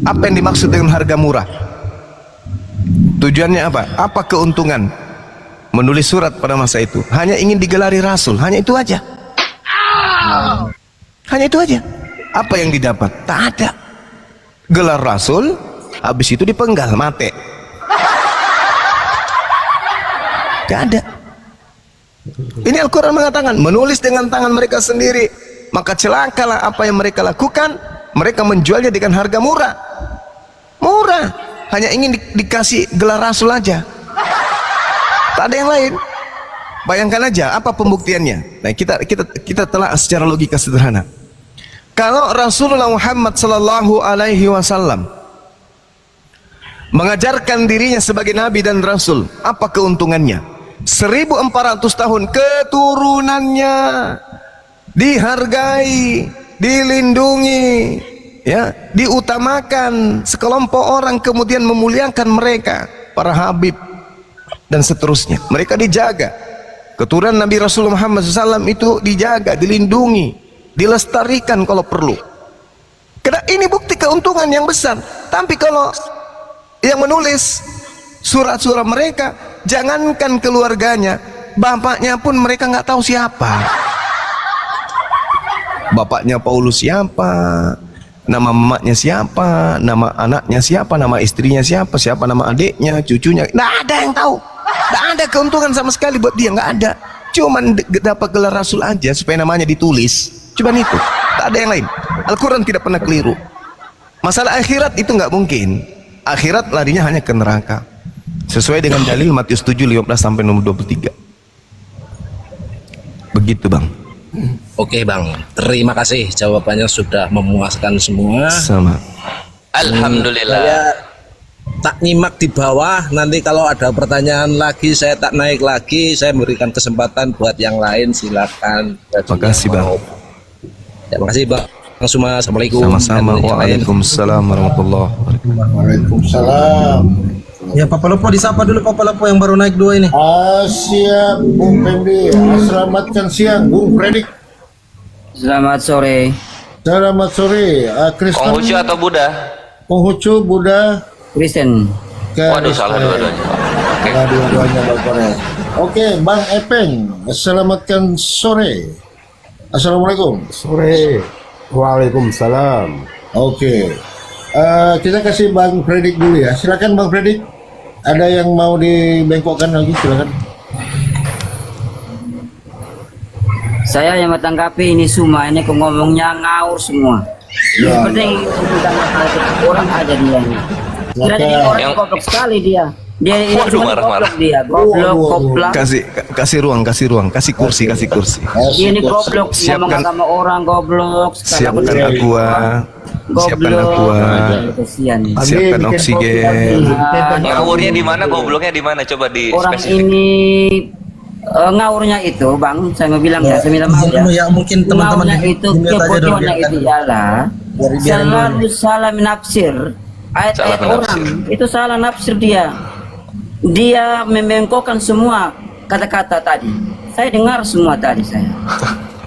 Apa yang dimaksud dengan harga murah? Tujuannya apa? Apa keuntungan menulis surat pada masa itu? Hanya ingin digelari rasul, hanya itu aja. Hanya itu aja. Apa yang didapat? Tak ada. Gelar rasul, habis itu dipenggal, mate. Gak ada. Ini Al-Quran mengatakan menulis dengan tangan mereka sendiri, maka celakalah apa yang mereka lakukan. Mereka menjualnya dengan harga murah. Murah, hanya ingin dikasih gelar rasul aja, tak ada yang lain. Bayangkan aja apa pembuktiannya. Nah, kita telah secara logika sederhana. Kalau Rasulullah Muhammad sallallahu alaihi wasallam mengajarkan dirinya sebagai nabi dan rasul, apa keuntungannya? 1400 tahun keturunannya dihargai, dilindungi, ya, diutamakan. Sekelompok orang kemudian memuliakan mereka, para habib, dan seterusnya. Mereka dijaga. Keturunan Nabi Rasulullah Muhammad SAW itu dijaga, dilindungi, dilestarikan kalau perlu. Karena ini bukti keuntungan yang besar. Tapi kalau yang menulis surat-surat mereka, jangankan keluarganya, bapaknya pun mereka nggak tahu siapa. Bapaknya Paulus siapa, nama emaknya siapa, nama anaknya siapa, nama istrinya siapa, siapa nama adiknya, cucunya, nggak ada yang tahu. Nggak ada keuntungan sama sekali buat dia, nggak ada. Cuman dapat gelar Rasul aja supaya namanya ditulis. Cuman itu, tak ada yang lain. Al-Quran tidak pernah keliru. Masalah akhirat itu nggak mungkin. Akhirat larinya hanya ke neraka. Sesuai dengan dalil Matius 7:15 sampai nomor 23. Begitu bang. Oke bang, terima kasih jawabannya sudah memuaskan semua. Sama. Alhamdulillah. Saya tak nyimak di bawah. Nanti kalau ada pertanyaan lagi saya tak naik lagi. Saya memberikan kesempatan buat yang lain. Silakan. Terima kasih bang. Terima kasih bang. Langsung assalamualaikum. Sama-sama. Dan yang lain. Waalaikumsalam warahmatullahi wabarakatuh. Waalaikumsalam. Ya Papa Lopo disapa dulu Papa Lopo yang baru naik 2 ini. Siap Bung Pemdi. Selamatkan siang Bung Predik. Selamat sore. Selamat sore Kristen. Konghucu atau Buddha? Konghucu, Buddha. Kristen. Waduh, salah dua-duanya. Oke. Dua-duanya Bang Korea. Oke, Bang Epeng. Selamatkan sore. Assalamualaikum. Sore. Waalaikumsalam. Oke. Kita kasih Bang Predik dulu ya. Silakan Bang Predik. Ada yang mau dibengkokkan lagi? Silakan. Saya yang bertanggapi ini semua ini ngomongnya ngawur semua. Ya, Seperti yang orang aja dia ini. Kira jadi orang Yang- goblok sekali dia. Dia ini Waduh, cuma marah-marah. goblok dia. Goblok, goblok. Kasih ruang, kasih kursi. Dia ini goblok, ngomong Siapkan- sama orang goblok. Siapkan aqua, siapkan aqua, Kesian. siapkan oksigen. Ngawurnya di mana? Gobloknya di mana? Coba di Orang spesifik. ini ngawurnya itu bang, saya mau bilang ya, saya bilang maaf ya. Ya mungkin teman-teman Ngawurnya itu di- di-mute aja dulu, kebodohannya biarkan. itu ialah Biarin selalu salah menafsir ayat-ayat Salah orang. Itu salah nafsir dia. Dia membengkokkan semua kata-kata tadi. Saya dengar semua tadi saya.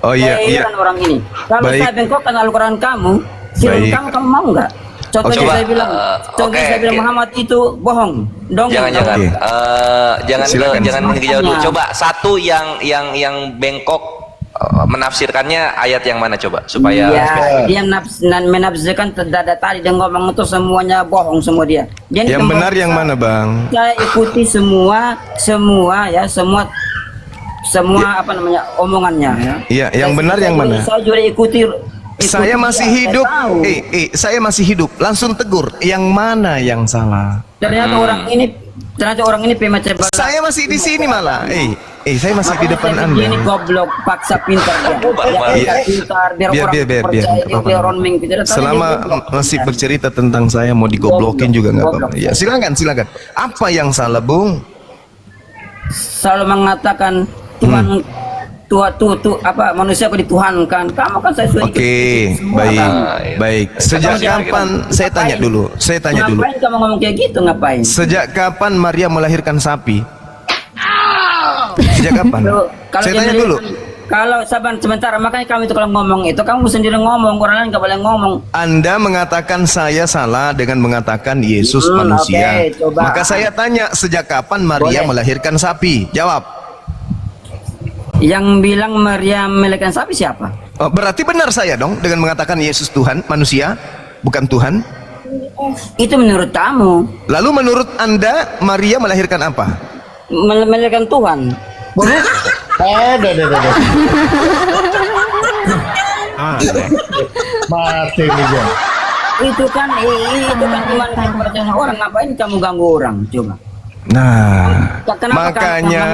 Oh iya, Saya iya. heran orang ini. Kalau Baik. saya bengkokkan Al-Quran kamu, film Baik. kamu mau nggak? Contohnya Coba, saya bilang, contohnya oke, saya bilang oke. Muhammad itu bohong, dong. Jangan-jangan, Oke. Silakan. jangan kejauh dulu. Coba satu yang bengkok menafsirkannya ayat yang mana coba supaya Iya, spesifik. dia menafsirkan tadi dia ngomong itu semuanya bohong semua dia. Dia ini Yang pembohong benar yang besar. mana bang? Saya ikuti semua apa namanya omongannya. Ya. Iya, yang Saya- benar yang saya- mana? Saya juga ikuti. Saya masih dia, hidup. saya tahu. Saya masih hidup. Langsung tegur. Yang mana yang salah? Ternyata orang ini pemecah belah. Saya masih di sini malah. Saya masih di depan Dia Anda. ini goblok, paksa pintar dia. Iya. Pintar biar Biar, orang biar. percaya Nggak dia, apa-apa. biar orang mengikuti. Ternyata Selama dia goblok. masih bercerita tentang saya mau digoblokin juga nggak apa-apa. Goblok. Ya, silakan. Apa yang salah, Bung? Selalu mengatakan Tuhan apa manusia kok dituhankan. Kamu kan saya sudah Oke, ikut semua, baik, Bang. baik. Sejak kapan? Saya tanya dulu. Ngapain kamu ngomong kayak gitu? Ngapain? Sejak kapan Maria melahirkan sapi? Sejak kapan? Kalau Saya dia tanya dulu. Kalau sebentar, makanya kamu itu kalau ngomong itu kamu sendiri ngomong, orang lain nggak boleh ngomong. Anda mengatakan saya salah dengan mengatakan Yesus manusia. oke, coba. Maka saya tanya, sejak kapan Maria Boleh. melahirkan sapi? Jawab. Yang bilang Maria melahirkan sapi siapa? Oh, berarti benar saya dong dengan mengatakan Yesus Tuhan, manusia, bukan Tuhan. Itu menurut kamu. Lalu menurut Anda Maria melahirkan apa? Melahirkan Tuhan. Ada. Mati nih dia. Itu kan iman kepercayaan orang. Ngapain kamu ganggu orang? Coba. Nah, Kenapa makanya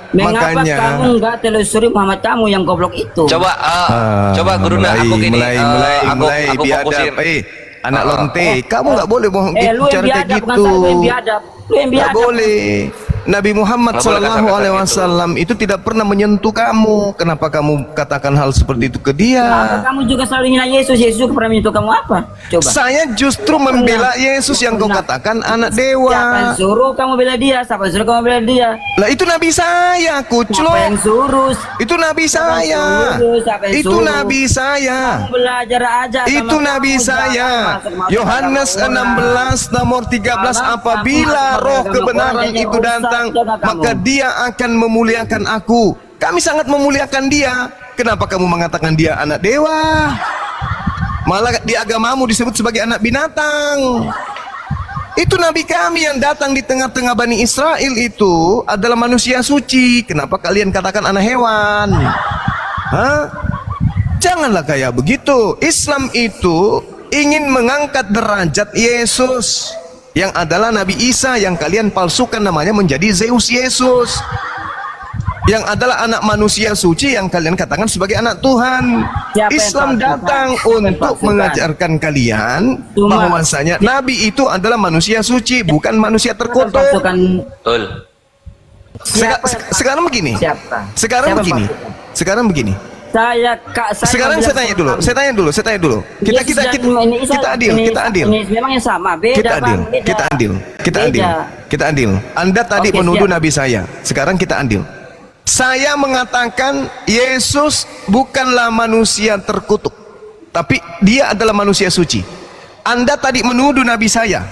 Mengapa kamu nggak telusuri Muhammad kamu yang goblok itu? Coba coba Guruna, aku gini, mulai aku biadab. fokusin. Anak lonte, kamu nggak boleh bohong Lu yang cara kayak biadab, bukan gitu. saya, lu yang biadab. Lu yang Nggak biadab. boleh, Nabi Muhammad Nggak boleh Sallallahu Alaihi kasar-kasar Wasallam itu tidak pernah menyentuh kamu. Kenapa kamu katakan hal seperti itu ke dia? Kamu juga selalu hina Yesus. Yesus juga pernah menyentuh kamu apa? Coba. Saya justru membela Yesus yang kau katakan anak Siapa yang dewa. suruh kamu bela dia? Siapa yang suruh kamu bela dia? Lah itu Nabi saya, Siapa kuclok. yang suruh? Itu Nabi saya. Siapa yang Itu suruh? Nabi saya. Kamu belajar aja sama Itu Nabi kamu, saya. jangan masuk-masuk Yohanes agama orang. 16 nomor 13, Kalau apabila kamu roh agama kebenaran orang, jadi itu datang, rusak agama maka kamu. dia akan memuliakan aku. Kami sangat memuliakan dia. Kenapa kamu mengatakan dia anak dewa? Malah di agamamu disebut sebagai anak binatang. Itu Nabi kami yang datang di tengah-tengah Bani Israel itu adalah manusia suci. Kenapa kalian katakan anak hewan? Hah? Janganlah kayak begitu. Islam itu ingin mengangkat derajat Yesus yang adalah Nabi Isa yang kalian palsukan namanya menjadi Zeus Yesus, yang adalah anak manusia suci yang kalian katakan sebagai anak Tuhan. Siapa yang Islam palsukan? datang Siapa yang untuk palsukan? mengajarkan kalian Cuma- bahwasanya Nabi itu adalah manusia suci, bukan manusia terkutuk. Pasukan Betul. siapa yang- Sekarang begini. Siapa? Sekarang Siapa begini. pasukan? Sekarang begini. Saya Sekarang saya tanya dulu. Saya tanya dulu. Kita Yesus dan ini Isa, kita adil. ini- Kita adil. Ini memang yang sama, beda Kita adil. Bang, beda. Kita adil. Kita adil. Beda. Kita adil. Anda tadi Oke, menuduh siap. Nabi saya. Sekarang kita adil. Saya mengatakan Yesus bukanlah manusia terkutuk, tapi dia adalah manusia suci. Anda tadi menuduh Nabi saya,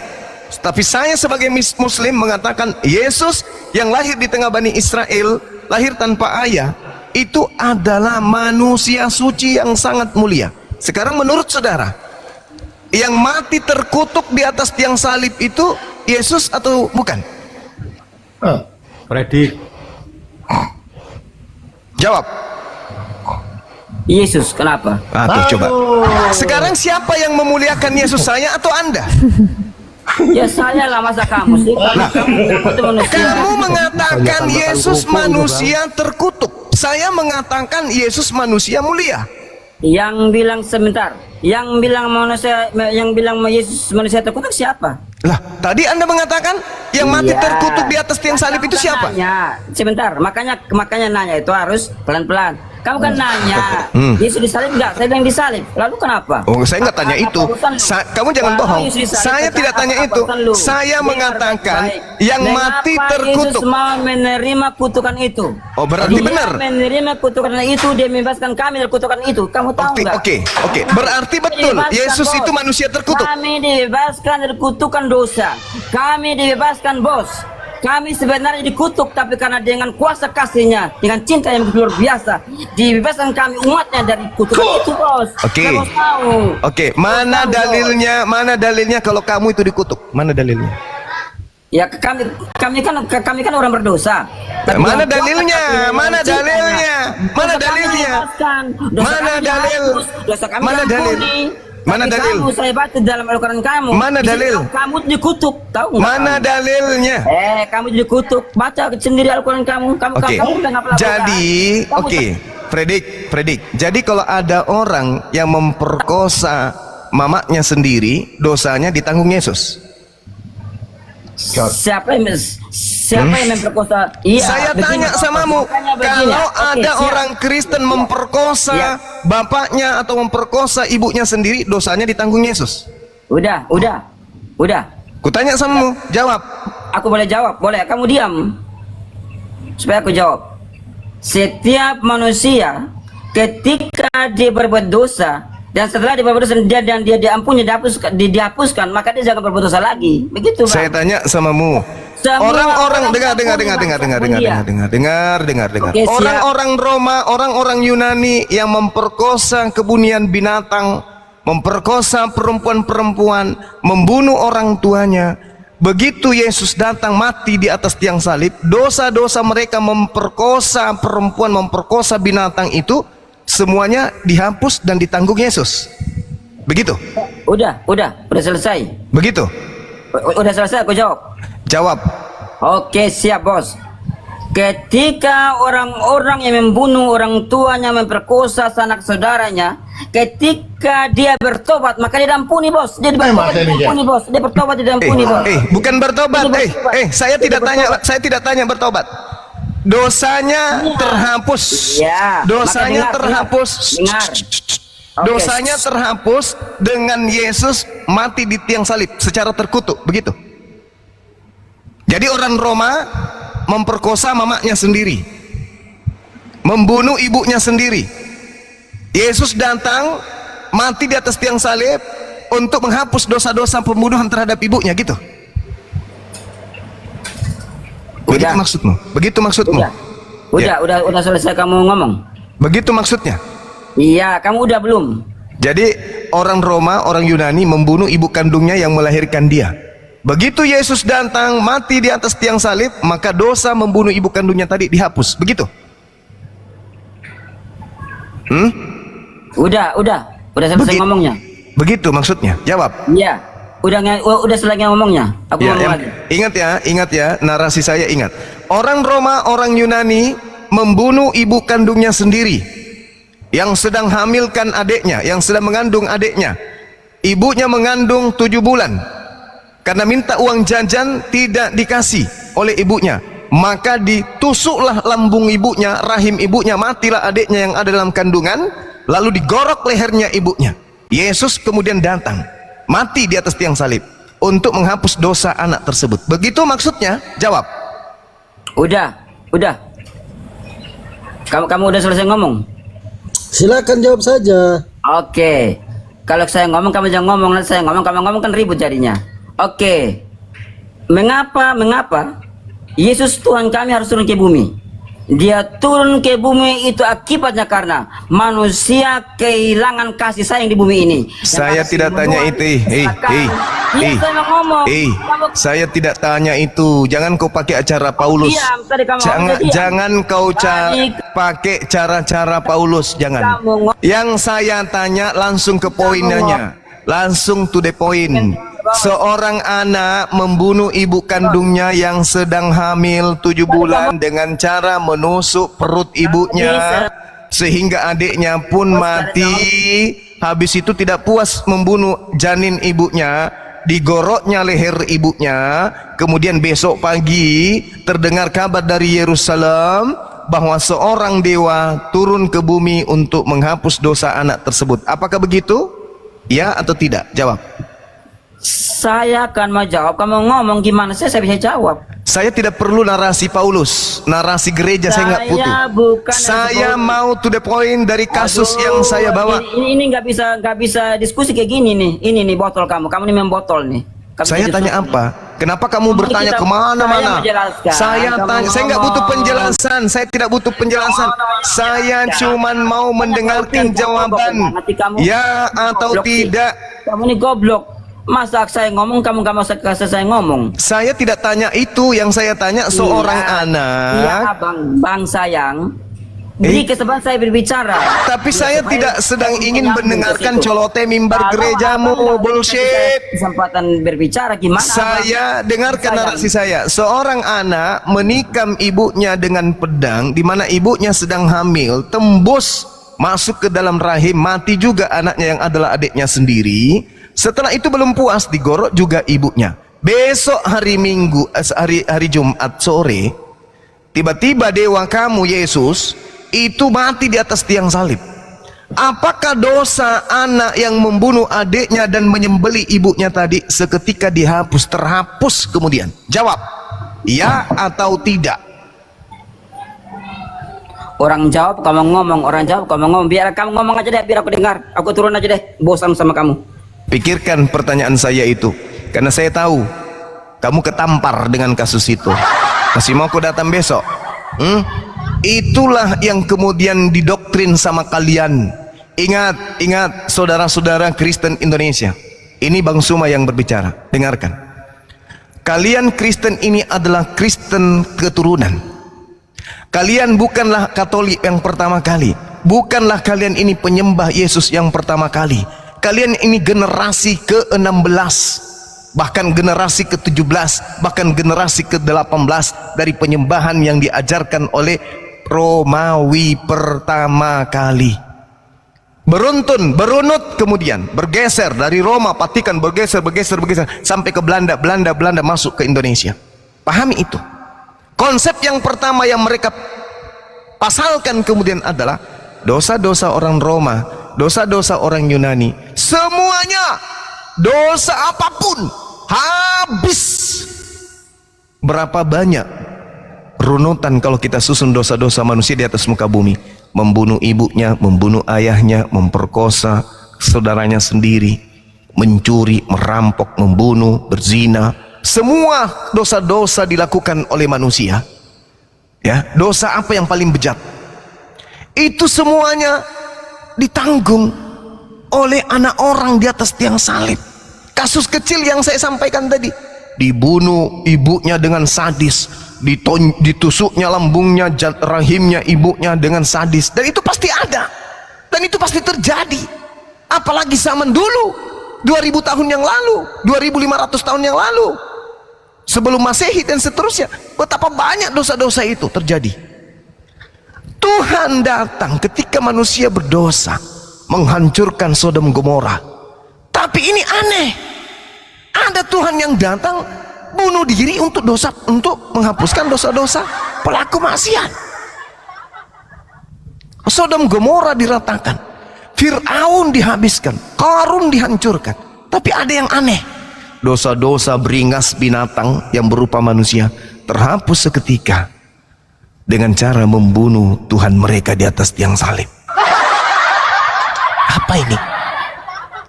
tapi saya sebagai Muslim mengatakan Yesus yang lahir di tengah Bani Israel, lahir tanpa ayah, itu adalah manusia suci yang sangat mulia. Sekarang menurut saudara, yang mati terkutuk di atas tiang salib itu Yesus atau bukan? Predik. Jawab. Yesus, kenapa? Tuh, coba. Sekarang siapa yang memuliakan Yesus, saya atau Anda? Ya saya lah, masa kamu sih? Kamu itu manusia. Kamu mengatakan Yesus manusia terkutuk. Saya mengatakan Yesus manusia mulia. Yang bilang sebentar, yang bilang Yesus manusia terkutuk siapa? Lah, tadi Anda mengatakan yang mati Iya. terkutuk di atas tiang salib itu siapa? Nanya. Sebentar, makanya nanya itu harus pelan-pelan. Kamu kan nanya, Yesus disalib enggak? Saya bilang disalib. Lalu kenapa? Oh, saya nggak tanya itu. Kamu jangan bohong. Saya tidak tanya itu. Saya mengatakan yang mati terkutuk. Yesus mau menerima kutukan itu. Oh, berarti Dia benar. menerima kutukan itu, dia membebaskan kami dari kutukan itu. Kamu tahu nggak? Oke. Berarti betul. Dibebaskan, Yesus Bos. itu manusia terkutuk. Kami dibebaskan dari kutukan dosa. Kami dibebaskan, Bos. Kami sebenarnya dikutuk, tapi karena dengan kuasa kasihnya, dengan cinta yang luar biasa, dibebaskan kami umatnya dari kutukan itu, Bos. Oke. Saya mau tahu. Oke, mana Tahu, dalilnya? Mana dalilnya kalau kamu itu dikutuk? Mana dalilnya? Ya kami kan orang berdosa. Tapi Mana dengan kuasa dalilnya? kasihnya, Mana dengan cintanya, dalilnya? Mana dosa kami dalilnya? dibebaskan, dosa Mana kami dalil? dihapus, dosa kami Mana dalil? diampuni. Mana Tapi dalil? Kamu, saya baca dalam Al-Quran kamu. Mana di situ dalil? Kamu dikutuk, tahu nggak? Mana kamu? dalilnya? Kamu dikutuk. Baca sendiri Al-Quran kamu. Oke. Kamu udah nggak pernah Jadi, baca. Kamu oke. Predik. Jadi kalau ada orang yang memperkosa mamanya sendiri, dosanya ditanggung Yesus. Siapa yang memperkosa? Iya. Saya begini. tanya samamu, Makanya begini. kalau Oke, ada siap. orang Kristen memperkosa Iya. bapaknya atau memperkosa ibunya sendiri, dosanya ditanggung Yesus. Udah. Kutanya samamu, jawab. Aku boleh jawab, boleh. Kamu diam. Supaya aku jawab. Setiap manusia ketika dia berbuat dosa dan setelah dia berbuat dosa dan dia diampuni, dihapuskan, maka dia jangan berbuat dosa lagi. Begitu, Bang. Saya tanya samamu. Semua Orang-orang orang dengar. Oke, siap. Orang-orang Roma, orang-orang Yunani yang memperkosa kebunian binatang, memperkosa perempuan-perempuan, membunuh orang tuanya. Begitu Yesus datang mati di atas tiang salib, dosa-dosa mereka memperkosa perempuan, memperkosa binatang itu semuanya dihapus dan ditanggung Yesus. Begitu? Udah selesai. Begitu? Udah selesai, aku jawab. Jawab. Oke, siap, Bos. Ketika orang-orang yang membunuh orang tuanya, memperkosa sanak saudaranya, ketika dia bertobat maka dia diampuni, bos. Dia bertobat, dia diampuni, bos. Dia bertobat, dia diampuni, bos. Bukan bertobat. Saya tidak tanya bertobat. Dosanya terhapus. Ya, Dosanya maka terhapus. Dengar. Dosanya terhapus dengan Yesus mati di tiang salib secara terkutuk, begitu. Jadi orang Roma memperkosa mamanya sendiri, membunuh ibunya sendiri. Yesus datang mati di atas tiang salib untuk menghapus dosa-dosa pembunuhan terhadap ibunya, gitu. Begitu maksudmu? Begitu maksudmu? Udah selesai kamu ngomong. Begitu maksudnya? Iya, kamu udah belum? Jadi orang Roma, orang Yunani membunuh ibu kandungnya yang melahirkan dia. Begitu Yesus datang mati di atas tiang salib, maka dosa membunuh ibu kandungnya tadi dihapus. Begitu? Udah selesai ngomongnya. Begitu maksudnya? Jawab. Iya. Udah selesai ngomongnya. Aku ngomong lagi. Ingat ya, narasi saya ingat. Orang Roma, orang Yunani membunuh ibu kandungnya sendiri yang sedang hamilkan adiknya, yang sedang mengandung adiknya. Ibunya mengandung 7 bulan. Karena minta uang jajan tidak dikasih oleh ibunya, maka ditusuklah lambung ibunya, rahim ibunya, matilah adiknya yang ada dalam kandungan, lalu digorok lehernya ibunya. Yesus kemudian datang, mati di atas tiang salib untuk menghapus dosa anak tersebut. Begitu maksudnya? Jawab. Udah. Kamu udah selesai ngomong? Silakan jawab saja. Oke. Kalau saya ngomong kamu jangan ngomong, nanti saya ngomong kamu ngomong kan ribut jadinya. Oke. Mengapa Yesus Tuhan kami harus turun ke bumi? Dia turun ke bumi itu akibatnya karena manusia kehilangan kasih sayang di bumi ini. Saya tidak tanya itu. Saya tidak tanya itu. Jangan kau pakai acara Paulus. Jangan kau pakai cara-cara Paulus. Jangan. Yang saya tanya langsung ke poinnya. Langsung to the point. Seorang anak membunuh ibu kandungnya yang sedang hamil 7 bulan dengan cara menusuk perut ibunya sehingga adiknya pun mati. Habis itu tidak puas membunuh janin ibunya, digoroknya leher ibunya. Kemudian besok pagi terdengar kabar dari Yerusalem bahwa seorang dewa turun ke bumi untuk menghapus dosa anak tersebut. Apakah begitu? Ya atau tidak? Jawab. Saya akan menjawab. Kamu ngomong gimana saya bisa jawab. Saya tidak perlu narasi Paulus, narasi gereja saya nggak butuh. Saya mau to the point dari kasus yang saya bawa. Ini nggak bisa diskusi kayak gini nih. Ini nih botol kamu nih membotol nih. Saya tanya apa? Kenapa kamu bertanya kemana-mana? Saya tanya, saya nggak butuh penjelasan. Saya tidak butuh penjelasan. Saya cuman mau mendengarkan jawaban. Ya atau tidak. Kamu ini goblok. Masa saya ngomong kamu gak mau kasih saya ngomong? Saya tidak tanya itu. Yang saya tanya seorang anak. Iya bang sayang. Beri kesempatan saya berbicara. Tapi saya tidak sedang ingin mendengarkan colote mimbar gerejamu. Bullshit. Kesempatan berbicara gimana? Saya dengarkan narasi saya. Seorang anak menikam ibunya dengan pedang, di mana ibunya sedang hamil, tembus masuk ke dalam rahim, mati juga anaknya yang adalah adiknya sendiri. Setelah itu belum puas, digorok juga ibunya. Besok hari Minggu, hari Jumat sore, tiba-tiba dewa kamu Yesus itu mati di atas tiang salib. Apakah dosa anak yang membunuh adiknya dan menyembelih ibunya tadi seketika terhapus kemudian? Jawab, ya atau tidak? Orang jawab kamu ngomong, orang jawab kamu ngomong. Biar kamu ngomong aja deh, biar aku dengar. Aku turun aja deh, bosan sama kamu. Pikirkan pertanyaan saya itu, karena saya tahu kamu ketampar dengan kasus itu. Masih mau aku datang besok? Itulah yang kemudian didoktrin sama kalian. Ingat saudara-saudara Kristen Indonesia. Ini Bang Suma yang berbicara. Dengarkan. Kalian Kristen ini adalah Kristen keturunan. Kalian bukanlah Katolik yang pertama kali. Bukanlah kalian ini penyembah Yesus yang pertama kali. Kalian ini generasi ke-16, bahkan generasi ke-17, bahkan generasi ke-18 dari penyembahan yang diajarkan oleh Romawi pertama kali. beruntun, berunut, kemudian bergeser dari Roma, Vatikan, bergeser sampai ke Belanda, Belanda masuk ke Indonesia. Pahami itu. Konsep yang pertama yang mereka pasalkan kemudian adalah dosa-dosa orang Roma, dosa-dosa orang Yunani, semuanya dosa apapun habis. Berapa banyak runutan kalau kita susun dosa-dosa manusia di atas muka bumi? Membunuh ibunya, membunuh ayahnya, memperkosa saudaranya sendiri, mencuri, merampok, membunuh, berzina. Semua dosa-dosa dilakukan oleh manusia. Ya, dosa apa yang paling bejat? Itu semuanya ditanggung oleh anak orang di atas tiang salib. Kasus kecil yang saya sampaikan tadi, dibunuh ibunya dengan sadis, ditusuknya lambungnya, rahimnya ibunya dengan sadis, dan itu pasti ada, dan itu pasti terjadi. Apalagi zaman dulu, 2000 tahun yang lalu, 2500 tahun yang lalu, sebelum Masehi dan seterusnya, betapa banyak dosa-dosa itu terjadi. Tuhan datang ketika manusia berdosa, menghancurkan Sodom Gomora. Tapi ini aneh, ada Tuhan yang datang bunuh diri untuk menghapuskan dosa-dosa pelaku maksiat. Sodom Gomora diratakan, Fir'aun dihabiskan, Qarun dihancurkan. Tapi ada yang aneh, dosa-dosa beringas binatang yang berupa manusia terhapus seketika dengan cara membunuh Tuhan mereka di atas tiang salib. Apa ini?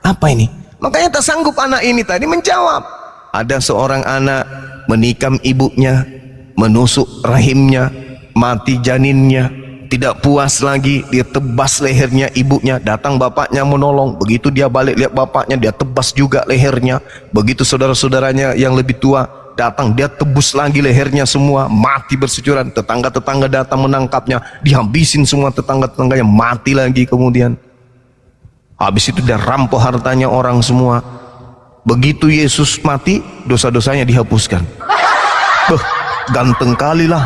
Apa ini? Makanya tak sanggup anak ini tadi menjawab. Ada seorang anak menikam ibunya, menusuk rahimnya, mati janinnya. Tidak puas lagi, dia tebas lehernya ibunya. Datang bapaknya menolong. Begitu dia balik lihat bapaknya, dia tebas juga lehernya. Begitu saudara-saudaranya yang lebih tua datang, dia tebus lagi lehernya semua, mati bersecuran. Tetangga-tetangga datang menangkapnya, dihabisin semua tetangga-tetangganya, mati lagi kemudian. Habis itu dia rampok hartanya orang semua. Begitu Yesus mati, dosa-dosanya dihapuskan. Ganteng kalilah,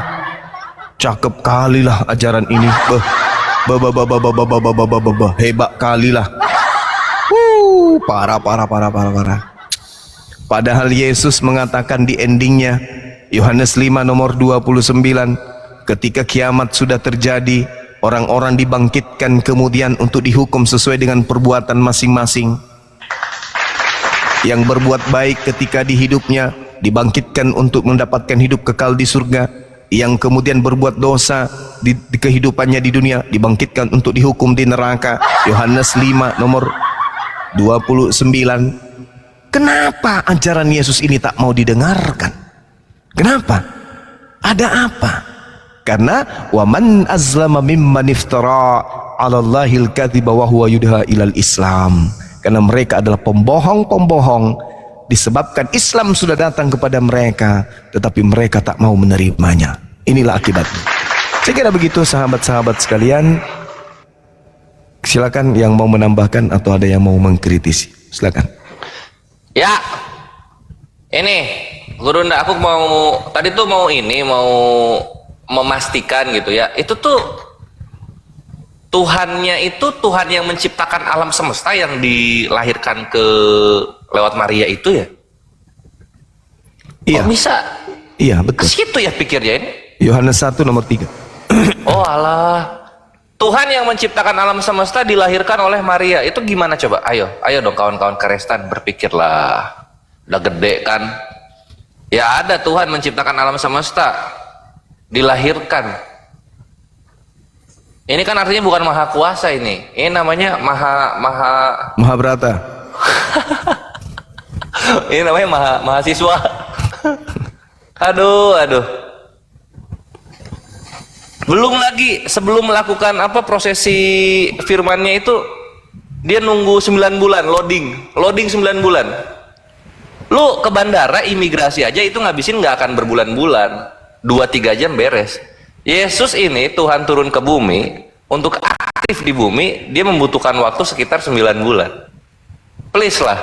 cakep kalilah ajaran ini. Hebat kalilah. Parah. Padahal Yesus mengatakan di endingnya, Yohanes 5 nomor 29, ketika kiamat sudah terjadi, orang-orang dibangkitkan kemudian untuk dihukum sesuai dengan perbuatan masing-masing. Yang berbuat baik ketika di hidupnya dibangkitkan untuk mendapatkan hidup kekal di surga. Yang kemudian berbuat dosa di kehidupannya di dunia dibangkitkan untuk dihukum di neraka. Yohanes 5 nomor 29. Kenapa ajaran Yesus ini tak mau didengarkan? Kenapa? Ada apa? Karena waman azlama mimman iftara 'ala Allahil kadhiba wa huwa yudha ilal Islam. Karena mereka adalah pembohong-pembohong, disebabkan Islam sudah datang kepada mereka tetapi mereka tak mau menerimanya. Inilah akibatnya. Saya kira begitu sahabat-sahabat sekalian. Silakan yang mau menambahkan atau ada yang mau mengkritisi. Silakan. Ya, ini Gurunda, aku tadi tuh mau memastikan gitu ya, itu tuh Tuhannya itu Tuhan yang menciptakan alam semesta yang dilahirkan lewat Maria itu ya? Iya. Oh, bisa? Iya, betul. Ke situ ya pikirnya ini? Yohanes 1 nomor 3. Oh alah, Tuhan yang menciptakan alam semesta dilahirkan oleh Maria, itu gimana coba? Ayo dong kawan-kawan Karestan, berpikirlah. Udah gede kan? Ya ada Tuhan menciptakan alam semesta, dilahirkan. Ini kan artinya bukan maha kuasa ini namanya maha Brata. Ini namanya mahasiswa. Aduh. Belum lagi sebelum melakukan prosesi firmannya itu dia nunggu 9 bulan loading 9 bulan. Lu ke bandara imigrasi aja itu ngabisin nggak akan berbulan-bulan, 2-3 jam beres. Yesus ini Tuhan turun ke bumi untuk aktif di bumi, dia membutuhkan waktu sekitar 9 bulan. Please lah.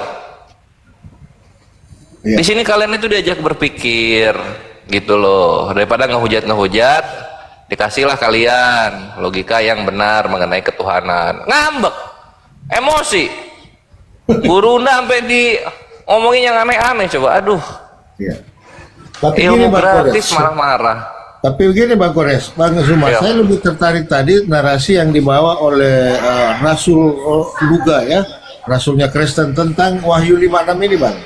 Di sini kalian itu diajak berpikir gitu loh, daripada ngehujat, dikasihlah kalian logika yang benar mengenai ketuhanan. Ngambek. Emosi. Gurunda sampai di ngomongin yang aneh-aneh coba. Aduh. Iya. Tapi Ilmu gini Bang gratis Kores. malah marah. Tapi begini Bang Kores, Bang Zuma, Iya. saya lebih tertarik tadi narasi yang dibawa oleh Rasul Luga ya, Rasulnya Kristen tentang Wahyu 56 ini Bang.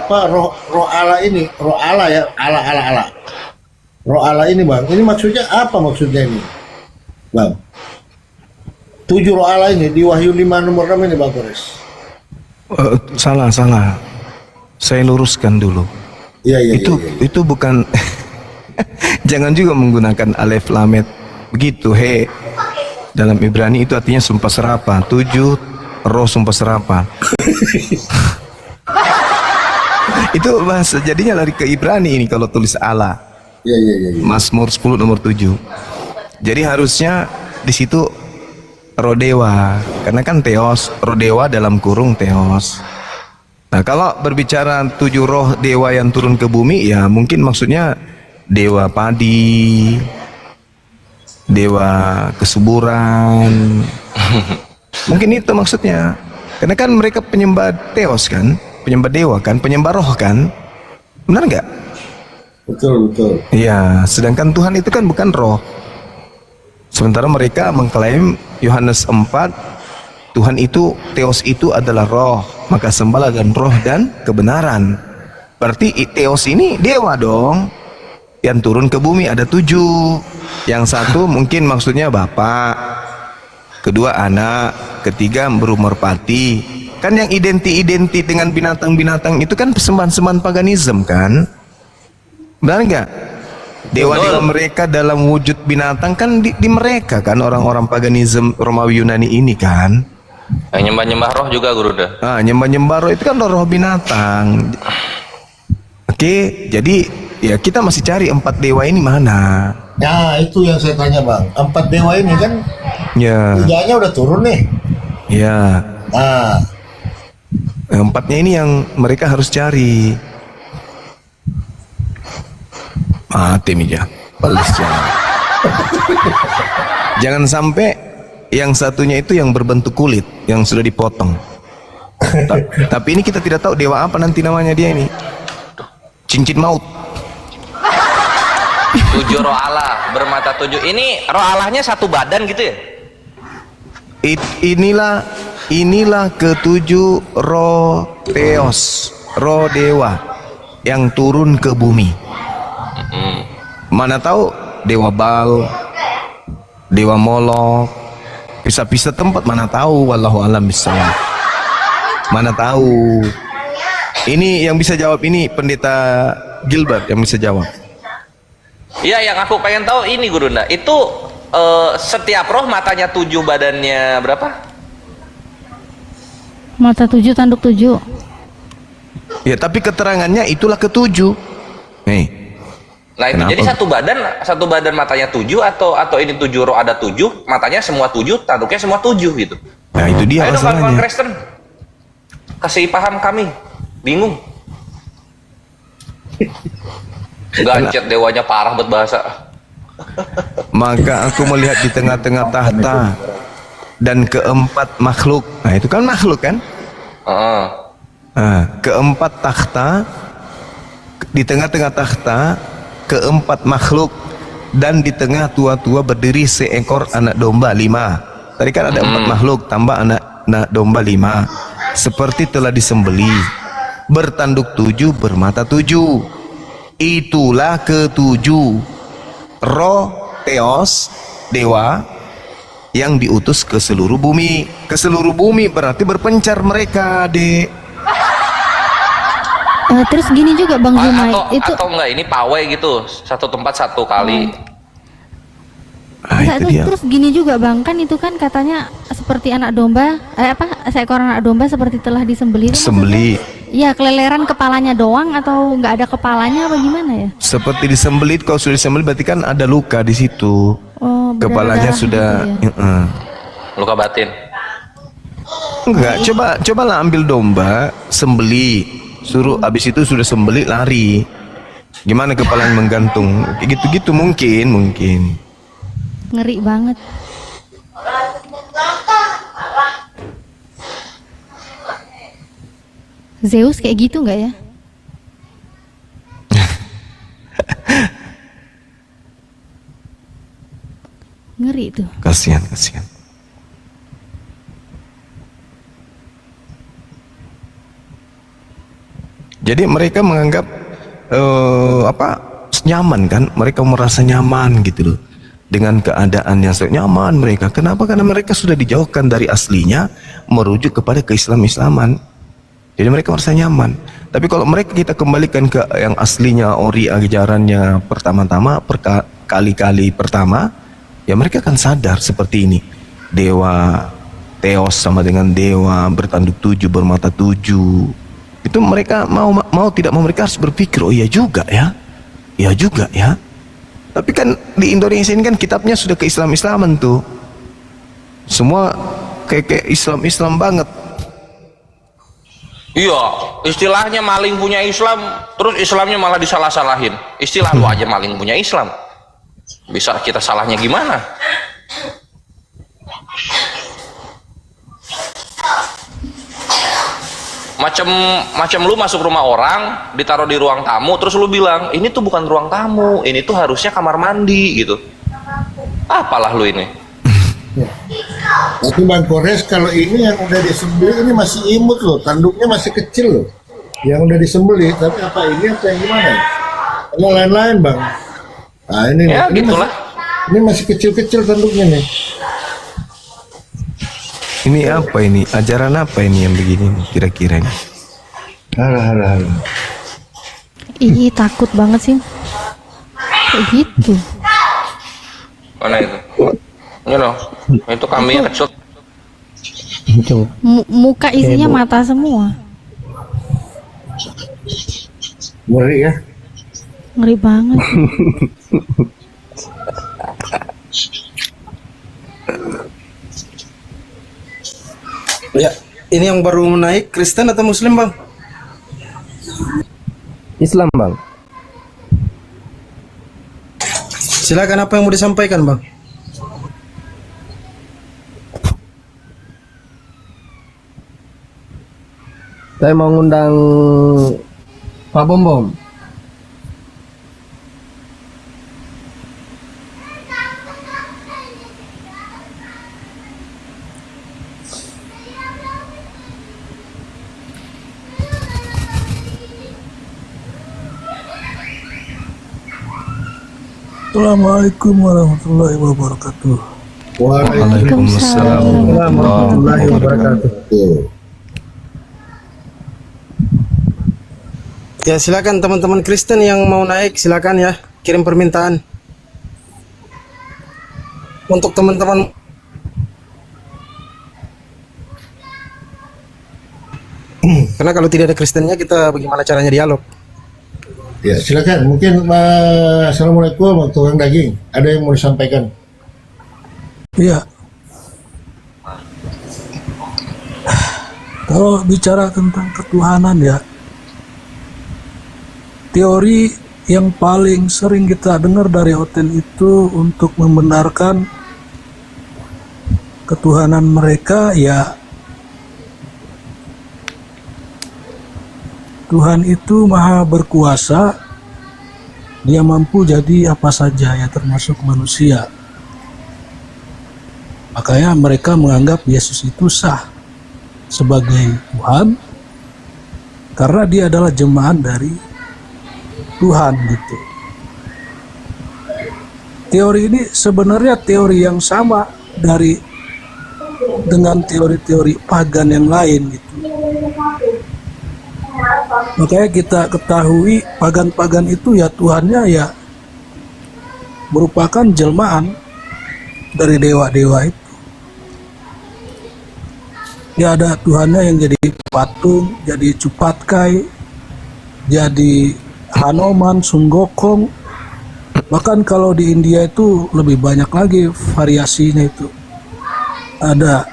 Roh Allah ini, roh Allah ya, Allah. Roh Allah ini Bang, ini maksudnya apa maksudnya ini Bang? 7 roh Allah ini di Wahyu 5 nomor 6 ini Bang Kores. Salah. Saya luruskan dulu. Iya. Itu bukan. Jangan juga menggunakan alef lamet begitu. Dalam Ibrani itu artinya sumpah serapah. 7 roh sumpah serapah. Itu bahasa jadinya lari ke Ibrani ini kalau tulis Allah. Iya. Mazmur 10 nomor 7. Jadi harusnya di situ roh dewa, karena kan teos, roh dewa dalam kurung teos. Nah, kalau berbicara 7 roh dewa yang turun ke bumi, ya mungkin maksudnya dewa padi, dewa kesuburan. Mungkin itu maksudnya. Karena kan mereka penyembah teos kan, penyembah dewa kan, penyembah roh kan. Benar nggak? Betul. Iya, sedangkan Tuhan itu kan bukan roh. Sementara mereka mengklaim Yohanes 4, Tuhan itu, teos itu adalah roh, maka sembahlah dan roh dan kebenaran. Berarti teos ini dewa dong. Yang turun ke bumi ada 7. Yang satu mungkin maksudnya Bapa, kedua anak, ketiga bermerpati. Kan yang identi dengan binatang-binatang itu kan persembahan-sembahan paganisme kan? Benar nggak? Dewa-dewa mereka dalam wujud binatang kan di mereka kan, orang-orang paganisme Romawi Yunani ini kan. Yang nyembah-nyembah roh juga Gurunda. Nyembah-nyembah roh itu kan roh binatang. Oke, jadi ya kita masih cari 4 dewa ini mana. Nah itu yang saya tanya Bang, 4 dewa ini kan Ya, 3-nya udah turun nih. ya. Nah 4-nya ini yang mereka harus cari. Mati Mija, balas jangan sampai yang satunya itu yang berbentuk kulit, yang sudah dipotong. Tapi ini kita tidak tahu dewa apa nanti namanya dia ini. Cincin maut. 7 roh Allah bermata 7. Ini roh Allahnya satu badan gitu ya? Inilah ke-7 roh teos, roh dewa yang turun ke bumi. Mana tahu dewa Baal, dewa Molok, pisah-pisah tempat, mana tahu, wallahu alam bissawab. Mana tahu. Ini yang bisa jawab ini Pendeta Gilbert yang bisa jawab. Iya, yang aku pengen tahu ini Gurunda. Itu setiap roh matanya 7, badannya berapa? Mata 7, tanduk 7. Ya, tapi keterangannya itulah ke-7. Nih. Nah itu Kenapa? jadi satu badan matanya 7 atau ini 7 roh ada 7, matanya semua 7, tanduknya semua 7 gitu. Nah, itu dia Ayo dong kawan-kawan masalahnya. Kristen, kasih paham kami, bingung. Gancet dewanya parah buat bahasa. Maka aku melihat di tengah-tengah tahta dan keempat makhluk. Nah, itu kan makhluk kan? Keempat takhta, di tengah-tengah takhta keempat makhluk, dan di tengah tua-tua berdiri seekor anak domba 5. Tadi kan ada 4 makhluk tambah anak domba 5, seperti telah disembeli, bertanduk 7, bermata 7. Itulah ke-7 roh teos, dewa yang diutus ke seluruh bumi. Ke seluruh bumi berarti berpencar mereka, Dek. Terus gini juga Bang Zumai, Atau enggak, ini pawai gitu, satu tempat satu kali. Enggak, terus gini juga Bang, kan itu kan katanya seperti anak domba, seekor anak domba seperti telah disembeli. Sembeli. Iya, keleleran kepalanya doang atau nggak ada kepalanya apa gimana ya? Seperti disembeli, kalau sudah disembeli berarti kan ada luka di situ. Oh, Kepalanya berdarah sudah gitu ya? Luka batin. Enggak, cobalah ambil domba, sembeli, suruh habis itu sudah sembeli lari. Gimana kepalanya menggantung? Gitu-gitu mungkin. Ngeri banget. Zeus kayak gitu nggak ya? Ngeri tuh. Kasihan, kasihan. Jadi mereka menganggap nyaman kan? Mereka merasa nyaman gitu loh dengan keadaan yang sangat nyaman mereka. Kenapa? Karena mereka sudah dijauhkan dari aslinya, merujuk kepada keislaman-islaman. Jadi mereka merasa nyaman. Tapi kalau mereka kita kembalikan ke yang aslinya, ori ajarannya pertama-tama, kali-kali pertama, ya mereka akan sadar seperti ini. Dewa, Theos sama dengan dewa, bertanduk 7, bermata 7. Itu mereka mau tidak mau mereka harus berpikir, oh iya juga ya. Iya juga ya. Tapi kan di Indonesia ini kan kitabnya sudah ke-Islam-Islaman tuh. Semua kayak Islam-Islam banget. Iya, istilahnya maling punya Islam, terus Islamnya malah disalah-salahin. Istilah lu aja maling punya Islam. Bisa kita salahnya gimana? Macam lu masuk rumah orang, ditaruh di ruang tamu, terus lu bilang, ini tuh bukan ruang tamu, ini tuh harusnya kamar mandi gitu. Apalah lu ini? Tapi Bang Kores, kalau ini yang udah disembelih ini masih imut loh, tanduknya masih kecil loh. Yang udah disembelih, tapi apa ini apa yang gimana? Ini lain-lain Bang. Nah ini, Ya ini gitulah. ini masih kecil-kecil tanduknya nih. Ini apa ini? Ajaran apa ini yang begini nih, kira-kira ini? Halah. Ih, takut banget sih. Kayak gitu. Mana itu? You know, itu kambing kecil. Muka isinya mata semua. Ngeri ya. Ngeri banget. Ya, ini yang baru naik Kristen atau Muslim, Bang? Islam, Bang. Silakan, apa yang mau disampaikan, Bang? Saya mau ngundang Pak Bom Bom. Assalamualaikum warahmatullahi wabarakatuh. Waalaikumsalam warahmatullahi wabarakatuh. Ya, silakan teman-teman Kristen yang mau naik, silakan ya, kirim permintaan. Untuk teman-teman karena kalau tidak ada Kristennya, kita bagaimana caranya dialog? Ya silakan. Mungkin Assalamualaikum tukang daging. Ada yang mau disampaikan? Iya. Kalau bicara tentang ketuhanan ya, teori yang paling sering kita dengar dari Oten itu untuk membenarkan ketuhanan mereka ya, Tuhan itu maha berkuasa, dia mampu jadi apa saja ya, termasuk manusia. Makanya mereka menganggap Yesus itu sah sebagai Tuhan karena dia adalah jemaat dari Tuhan gitu. Teori ini sebenarnya teori yang sama dengan teori-teori pagan yang lain gitu. Makanya kita ketahui pagan-pagan itu ya Tuhannya ya merupakan jelmaan dari dewa-dewa itu. Ya ada Tuhannya yang jadi patung, jadi Cupatkai, jadi Hanoman, Sunggokong. Bahkan kalau di India itu lebih banyak lagi variasinya itu. Ada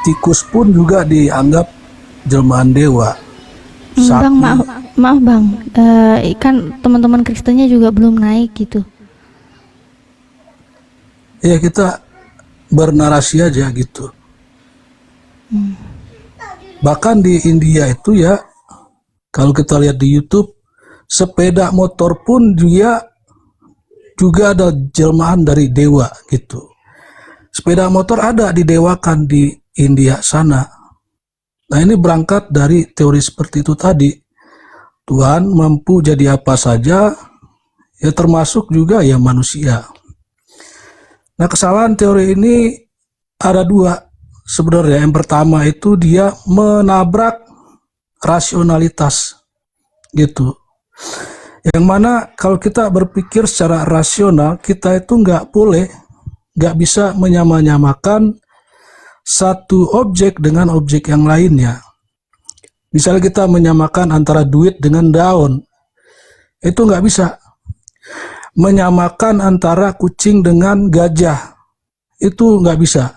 tikus pun juga dianggap jelmaan dewa. Bang, maaf Bang, kan teman-teman Kristennya juga belum naik gitu. Ya kita bernarasi aja gitu. Bahkan di India itu ya Kalau kita lihat di YouTube, sepeda motor pun dia juga ada jelmaan dari dewa gitu. Sepeda motor ada didewakan di India sana. Nah, ini berangkat dari teori seperti itu tadi. Tuhan mampu jadi apa saja, ya termasuk juga ya manusia. Nah, kesalahan teori ini ada dua sebenarnya. Yang pertama itu dia menabrak rasionalitas gitu. Yang mana kalau kita berpikir secara rasional, kita itu nggak bisa menyamakan satu objek dengan objek yang lainnya. Misalnya kita menyamakan antara duit dengan daun, itu nggak bisa. Menyamakan antara kucing dengan gajah, itu nggak bisa.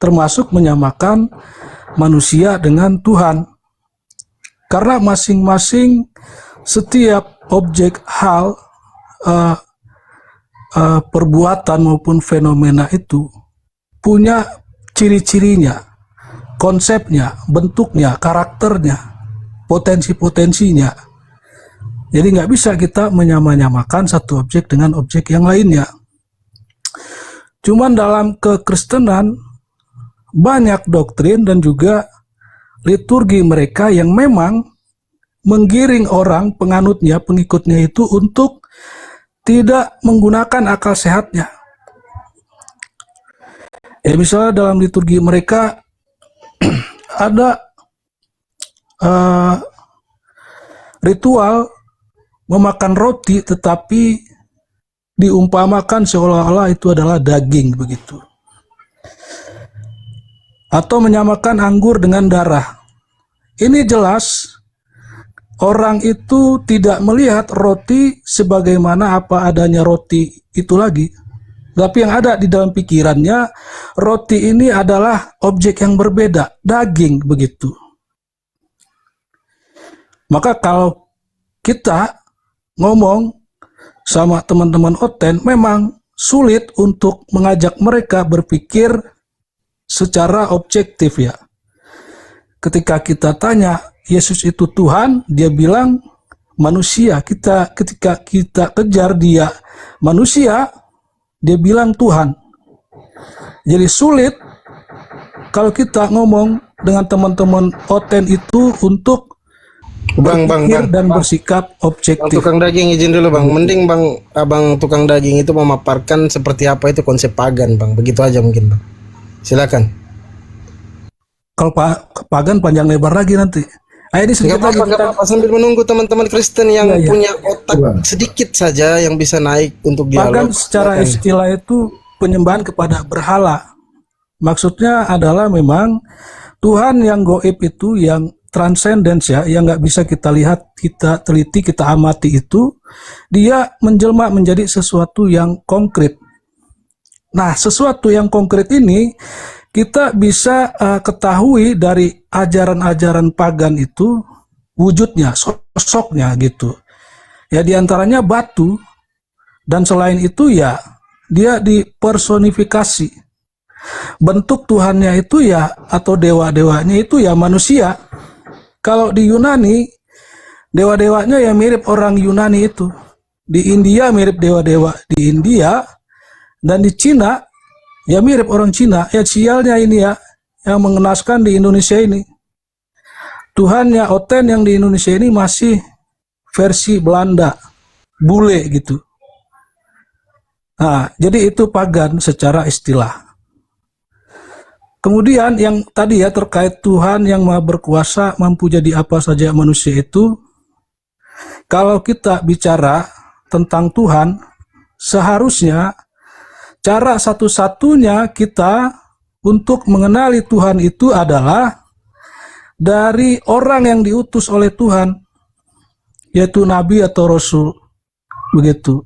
Termasuk menyamakan manusia dengan Tuhan. Karena masing-masing setiap objek, hal, perbuatan maupun fenomena itu punya ciri-cirinya, konsepnya, bentuknya, karakternya, potensi-potensinya. Jadi nggak bisa kita menyamakan satu objek dengan objek yang lainnya. Cuman dalam kekristenan banyak doktrin dan juga liturgi mereka yang memang menggiring orang penganutnya, pengikutnya itu untuk tidak menggunakan akal sehatnya. Ya misalnya dalam liturgi mereka ada ritual memakan roti tetapi diumpamakan seolah-olah itu adalah daging begitu. Atau menyamakan anggur dengan darah. Ini jelas orang itu tidak melihat roti sebagaimana apa adanya roti itu lagi. Tapi yang ada di dalam pikirannya, roti ini adalah objek yang berbeda, daging begitu. Maka kalau kita ngomong sama teman-teman Oten, memang sulit untuk mengajak mereka berpikir secara objektif ya. Ketika kita tanya, Yesus itu Tuhan, dia bilang manusia. Ketika kita kejar dia manusia, dia bilang Tuhan. Jadi sulit kalau kita ngomong dengan teman-teman Oten itu untuk berpikir dan bersikap objektif. Tukang daging izin dulu bang, mending abang tukang daging itu memaparkan seperti apa itu konsep pagan bang, begitu aja mungkin bang. Silakan. Kalau pagan panjang lebar lagi nanti. Ini sedikit lagi apa, sambil menunggu teman-teman Kristen yang punya otak sedikit saja yang bisa naik untuk dialog. Pagan secara istilah itu penyembahan kepada berhala. Maksudnya adalah memang Tuhan yang goib itu, yang transcendence ya, yang nggak bisa kita lihat, kita teliti, kita amati itu, dia menjelma menjadi sesuatu yang konkret. Nah, sesuatu yang konkret ini kita bisa ketahui dari ajaran-ajaran pagan itu wujudnya, sosoknya gitu. Ya diantaranya batu, dan selain itu ya dia dipersonifikasi. Bentuk Tuhannya itu ya, atau dewa-dewanya itu ya manusia. Kalau di Yunani, dewa-dewanya ya mirip orang Yunani itu. Di India mirip dewa-dewa di India, dan di Cina ya mirip orang Cina. Ya sialnya ini ya, yang mengenaskan di Indonesia ini. Tuhannya Oten yang di Indonesia ini masih versi Belanda, bule gitu. Nah, jadi itu pagan secara istilah. Kemudian yang tadi ya terkait Tuhan yang Maha Berkuasa mampu jadi apa saja manusia itu, kalau kita bicara tentang Tuhan, seharusnya cara satu-satunya kita untuk mengenali Tuhan itu adalah dari orang yang diutus oleh Tuhan, yaitu Nabi atau Rasul, begitu.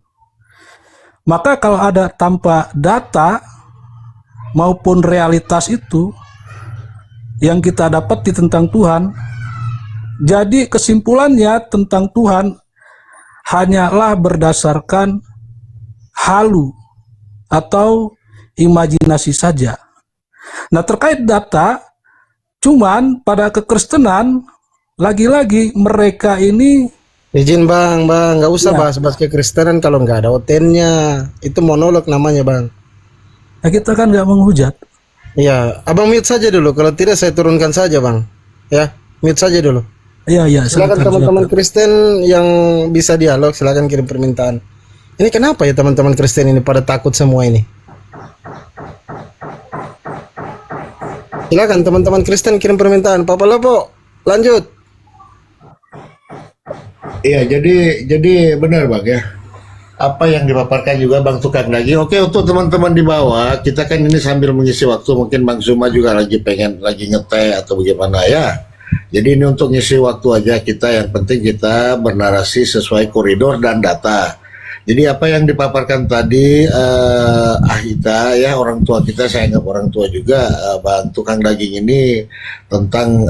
Maka kalau ada tanpa data maupun realitas itu yang kita dapati tentang Tuhan, jadi kesimpulannya tentang Tuhan hanyalah berdasarkan halu atau imajinasi saja. Nah, terkait data, cuman pada kekristenan lagi-lagi mereka ini Izin bang, nggak usah Ya. bahas-bahas kekristenan kalau nggak ada otennya. Itu monolog namanya bang. kita kan nggak menghujat. Iya, abang mute saja dulu. Kalau tidak saya turunkan saja bang. Ya, mute saja dulu. Iya, Silakan teman-teman Kristen yang bisa dialog, silakan kirim permintaan. Ini kenapa ya teman-teman Kristen ini pada takut semua ini? Silakan teman-teman Kristen kirim permintaan. Papa Lopo, lanjut. Iya, jadi benar bang ya. Apa yang dipaparkan juga bang tukang daging. Oke, untuk teman-teman di bawah, kita kan ini sambil mengisi waktu. Mungkin bang Zuma juga lagi ngeteh atau bagaimana ya. Jadi ini untuk ngisi waktu aja kita. Yang penting kita bernarasi sesuai koridor dan data. Jadi apa yang dipaparkan tadi Ahita ya, orang tua kita, saya anggap orang tua juga, bang tukang daging ini tentang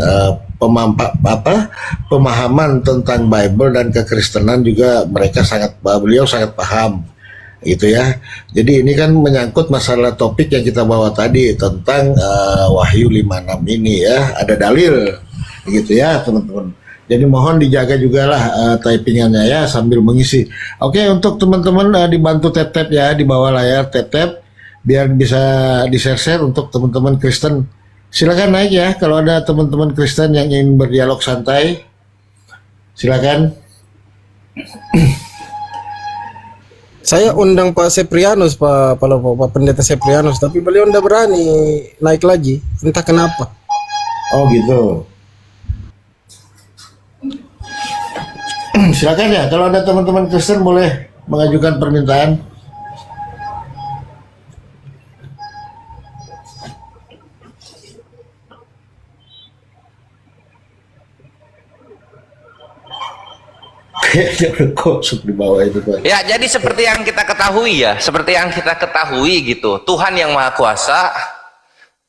pemahaman tentang Bible dan kekristenan juga beliau sangat paham gitu ya. Jadi ini kan menyangkut masalah topik yang kita bawa tadi tentang Wahyu 56 ini ya, ada dalil gitu ya teman-teman. Jadi mohon dijaga juga lah typingannya ya sambil mengisi. Oke, untuk teman-teman dibantu tap-tap ya di bawah layar, tap-tap biar bisa di-share untuk teman-teman Kristen. Silakan naik ya kalau ada teman-teman Kristen yang ingin berdialog santai. Silakan. Saya undang Pak Seprianus, Pak Pendeta Seprianus, tapi beliau tidak berani naik lagi. Entah kenapa. Oh gitu. Silakan ya, kalau ada teman-teman Kristen boleh mengajukan permintaan. Kosong di bawah itu Pak. Ya, jadi seperti yang kita ketahui gitu. Tuhan yang Maha Kuasa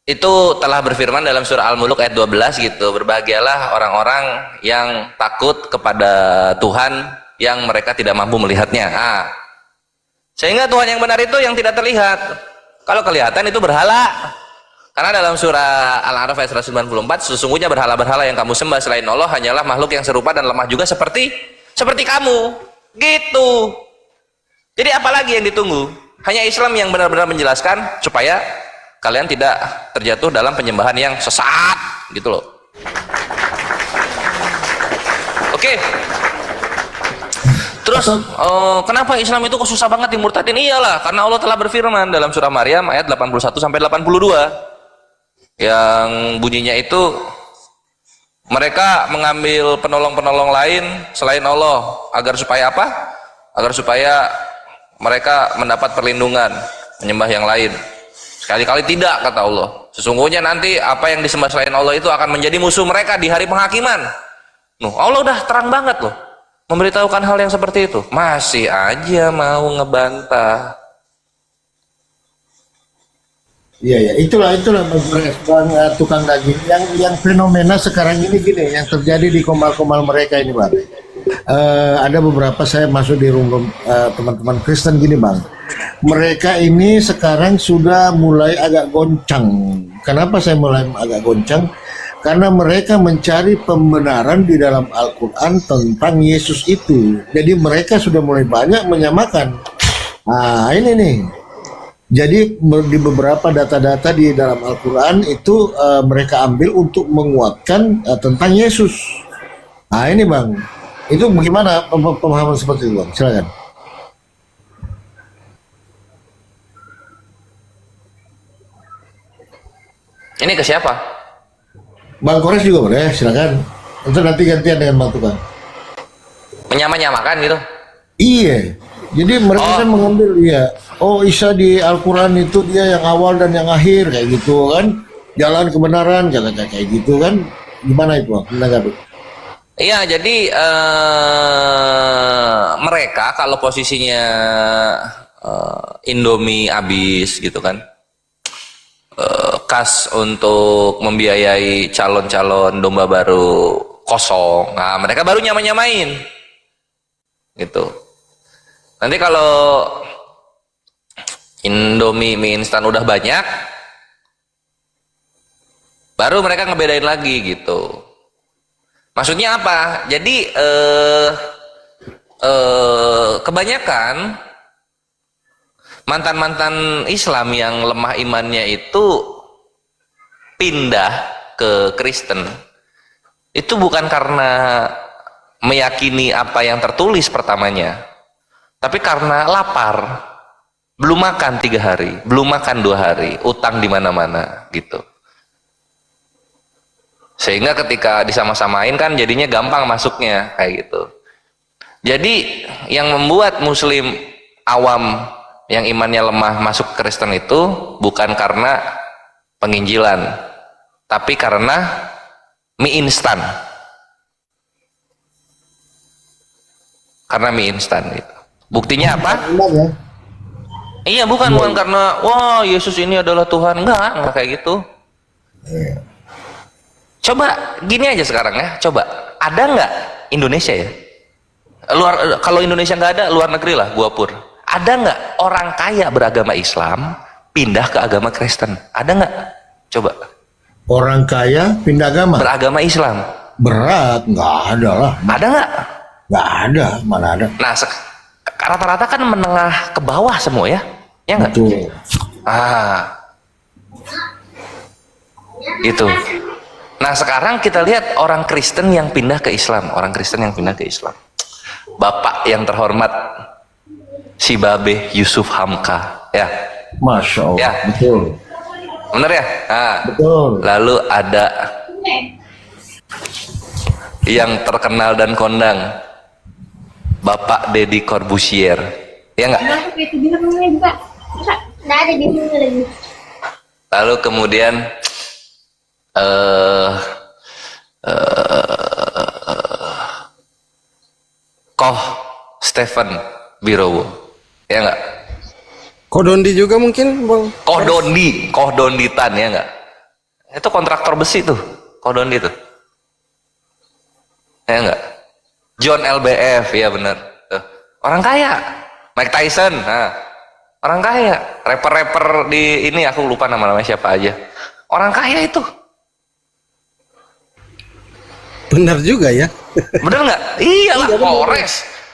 itu telah berfirman dalam surah Al-Muluk ayat 12 gitu. Berbahagialah orang-orang yang takut kepada Tuhan yang mereka tidak mampu melihatnya. Sehingga Tuhan yang benar itu yang tidak terlihat. Kalau kelihatan itu berhala. Karena dalam surah Al-A'raf ayat 194, sesungguhnya berhala-berhala yang kamu sembah selain Allah hanyalah makhluk yang serupa dan lemah juga seperti kamu. Gitu. Jadi apalagi yang ditunggu? Hanya Islam yang benar-benar menjelaskan supaya kalian tidak terjatuh dalam penyembahan yang sesat gitu loh. Oke. Terus kenapa Islam itu kok susah banget dimurtadin? Iyalah, karena Allah telah berfirman dalam surah Maryam ayat 81 sampai 82 yang bunyinya itu mereka mengambil penolong-penolong lain selain Allah agar supaya apa? Agar supaya mereka mendapat perlindungan menyembah yang lain. Sekali-kali tidak, kata Allah. Sesungguhnya nanti apa yang disembah selain Allah itu akan menjadi musuh mereka di hari penghakiman. Allah udah terang banget loh memberitahukan hal yang seperti itu. Masih aja mau ngebantah. Iya, itulah bang tukang daging yang fenomena sekarang ini gini, yang terjadi di komal-komal mereka ini bang. Ada beberapa saya masuk di room teman-teman Kristen gini bang. Mereka ini sekarang sudah mulai agak goncang. Kenapa saya mulai agak goncang? Karena mereka mencari pembenaran di dalam Al-Quran tentang Yesus itu. Jadi mereka sudah mulai banyak menyamakan. Ini nih. Jadi di beberapa data-data di dalam Al-Quran itu mereka ambil untuk menguatkan tentang Yesus. Ini bang, itu bagaimana pemahaman seperti itu bang? Silakan. Ini ke siapa? Bang Kores juga boleh, silakan. Untuk nanti gantian dengan Bang Tukang. Menyamakan gitu? Iya. Jadi mereka kan mengambil Isa di Al-Quran itu dia yang awal dan yang akhir kayak gitu kan, jalan kebenaran kata kayak gitu kan. Gimana itu Bang? Menanggapi? Iya, jadi mereka kalau posisinya Indomie habis gitu kan, kas untuk membiayai calon-calon domba baru kosong, mereka baru nyamain gitu. Nanti kalau Indomie mie instan udah banyak, baru mereka ngebedain lagi gitu. Maksudnya apa? Jadi kebanyakan mantan-mantan Islam yang lemah imannya itu pindah ke Kristen. Itu bukan karena meyakini apa yang tertulis pertamanya, tapi karena lapar. Belum makan 3 hari, belum makan 2 hari, utang di mana-mana gitu. Sehingga ketika disama-samain kan jadinya gampang masuknya kayak gitu. Jadi yang membuat muslim awam yang imannya lemah masuk Kristen itu bukan karena penginjilan, tapi karena mie instan. Karena mie instan gitu. Buktinya apa? Iya, bukan karena wah Yesus ini adalah Tuhan, enggak kayak gitu. Coba gini aja sekarang ya, coba ada nggak Indonesia ya? Kalau Indonesia nggak ada, luar negeri lah, gua pur. Ada nggak orang kaya beragama Islam pindah ke agama Kristen? Ada nggak? Coba. Orang kaya pindah agama? Beragama Islam. Berat, nggak ada lah. Ada nggak? Nggak ada, mana ada. Nah, rata-rata kan menengah ke bawah semua ya? Ya nggak? Betul. Itu. Nah, sekarang kita lihat orang Kristen yang pindah ke Islam, orang Kristen yang pindah ke Islam. Bapak yang terhormat si Babe Yusuf Hamka, ya. Masya Allah. Ya. Betul. Bener ya? Nah, betul. Lalu ada yang terkenal dan kondang, Bapak Deddy Corbuzier, ya nggak? Lalu kemudian Koh Stephen Birowo, ya nggak? Koh Dondi juga mungkin, Bang. Koh Donditan, ya nggak? Itu kontraktor besi tuh, Koh Dondi tuh, ya nggak? John LBF, ya benar. Orang kaya, Mike Tyson, nah, orang kaya, rapper di ini aku lupa nama-namanya siapa aja. Orang kaya itu. Benar juga ya. Bener nggak? Iyalah,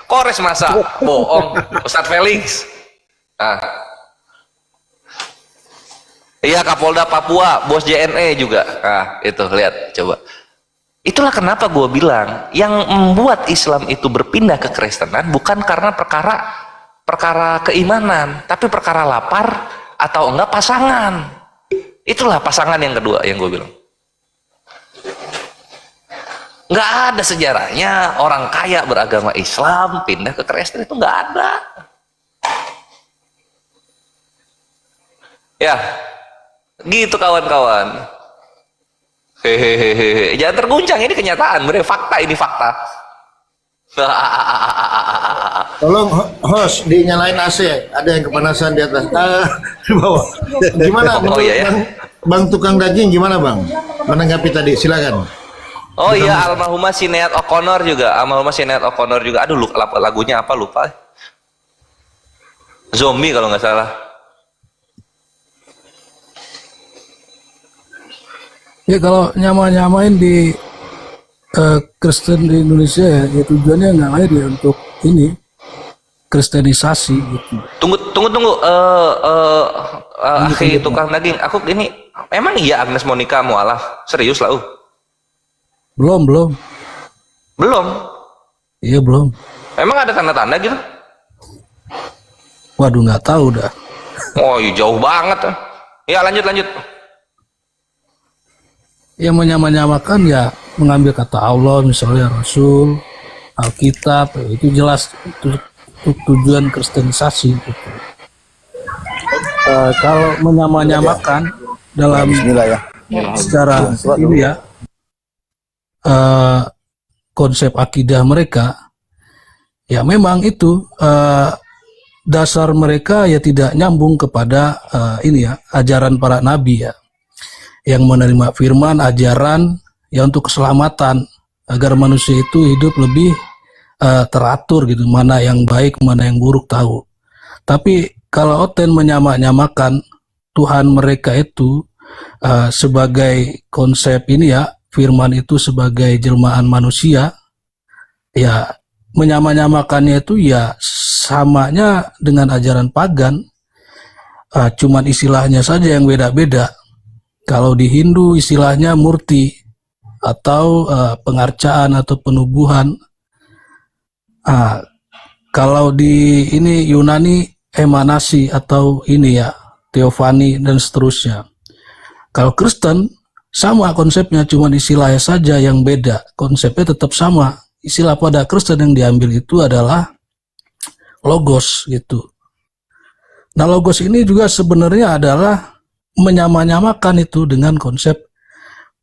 Kores masa bohong, Ustadz Felix. Nah. Iya, Kapolda Papua, bos JNE juga. Nah, itu lihat, coba. Itulah kenapa gue bilang yang membuat Islam itu berpindah ke Kristenan bukan karena perkara keimanan, tapi perkara lapar atau enggak pasangan. Itulah pasangan yang kedua yang gue bilang. Nggak ada sejarahnya orang kaya beragama Islam pindah ke Kristen, itu nggak ada. Ya, gitu kawan-kawan. Hehehe, jangan terguncang, ini kenyataan, bener, fakta, ini fakta. Tolong host dinyalain AC, ada yang kepanasan di atas. Di bawah. Gimana Oh, iya, ya. Bang tukang daging gimana Bang? Menanggapi tadi, silakan. Oh iya, almarhumah Sinead O'Connor juga, Aduh, lagunya apa lupa. Zombie kalau nggak salah. Ya kalau nyamain di Kristen di Indonesia ya tujuannya nggak lain ya untuk ini kristenisasi gitu. Tunggu. Akhi tukang daging, aku ini emang iya Agnes Monica mualaf, serius lah. Belum. Iya belum. Emang ada tanda-tanda gitu? Waduh, nggak tahu dah. Oh iya, jauh banget. Ya lanjut. Yang menyamakan ya mengambil kata Allah, misalnya Rasul, Alkitab, itu jelas untuk tujuan kristenisasi gitu. Kalau menyamakan dalam secara ini ya konsep akidah mereka, ya memang itu dasar mereka ya tidak nyambung kepada ini ya ajaran para nabi ya, yang menerima firman ajaran ya untuk keselamatan agar manusia itu hidup lebih teratur gitu, mana yang baik mana yang buruk tahu. Tapi kalau Oten menyamakan Tuhan mereka itu sebagai konsep ini ya firman itu sebagai jelmaan manusia, ya menyamanyamakannya itu ya samanya dengan ajaran pagan, cuman istilahnya saja yang beda-beda. Kalau di Hindu istilahnya murti atau pengarcaan atau penubuhan. Kalau di ini Yunani emanasi atau ini ya teofani dan seterusnya. Kalau Kristen sama konsepnya, cuma istilahnya saja yang beda. Konsepnya tetap sama. Istilah pada Kristen yang diambil itu adalah logos gitu. Nah, logos ini juga sebenarnya adalah menyamanyamakan itu dengan konsep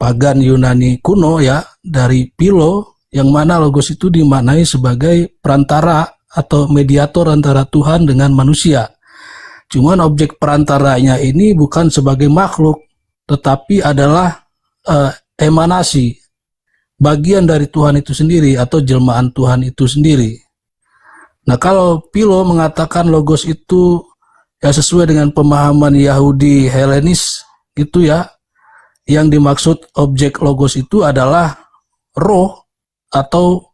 pagan Yunani kuno ya, dari Philo, yang mana logos itu dimaknai sebagai perantara atau mediator antara Tuhan dengan manusia. Cuman objek perantaranya ini bukan sebagai makhluk, tetapi adalah emanasi, bagian dari Tuhan itu sendiri atau jelmaan Tuhan itu sendiri. Nah, kalau Philo mengatakan logos itu ya sesuai dengan pemahaman Yahudi Helenis gitu ya, yang dimaksud objek logos itu adalah roh atau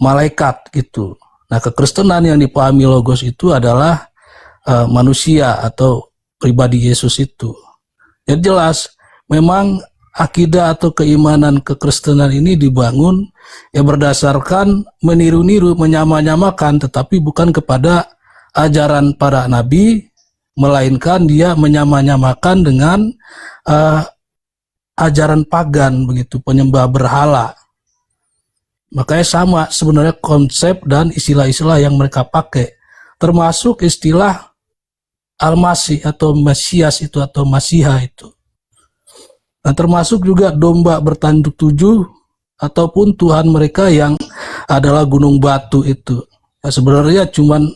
malaikat gitu. Nah, kekristenan yang dipahami logos itu adalah manusia atau pribadi Yesus itu. Ya jelas, memang akidah atau keimanan kekristenan ini dibangun ya berdasarkan meniru-niru, menyamanyamakan, tetapi bukan kepada ajaran para nabi, melainkan dia menyamanyamakan dengan ajaran pagan begitu, penyembah berhala. Makanya sama sebenarnya konsep dan istilah-istilah yang mereka pakai, termasuk istilah Al-Masih atau Mesias itu atau Masiha itu. Nah, termasuk juga domba bertanduk 7 ataupun Tuhan mereka yang adalah gunung batu itu. Nah, sebenarnya cuman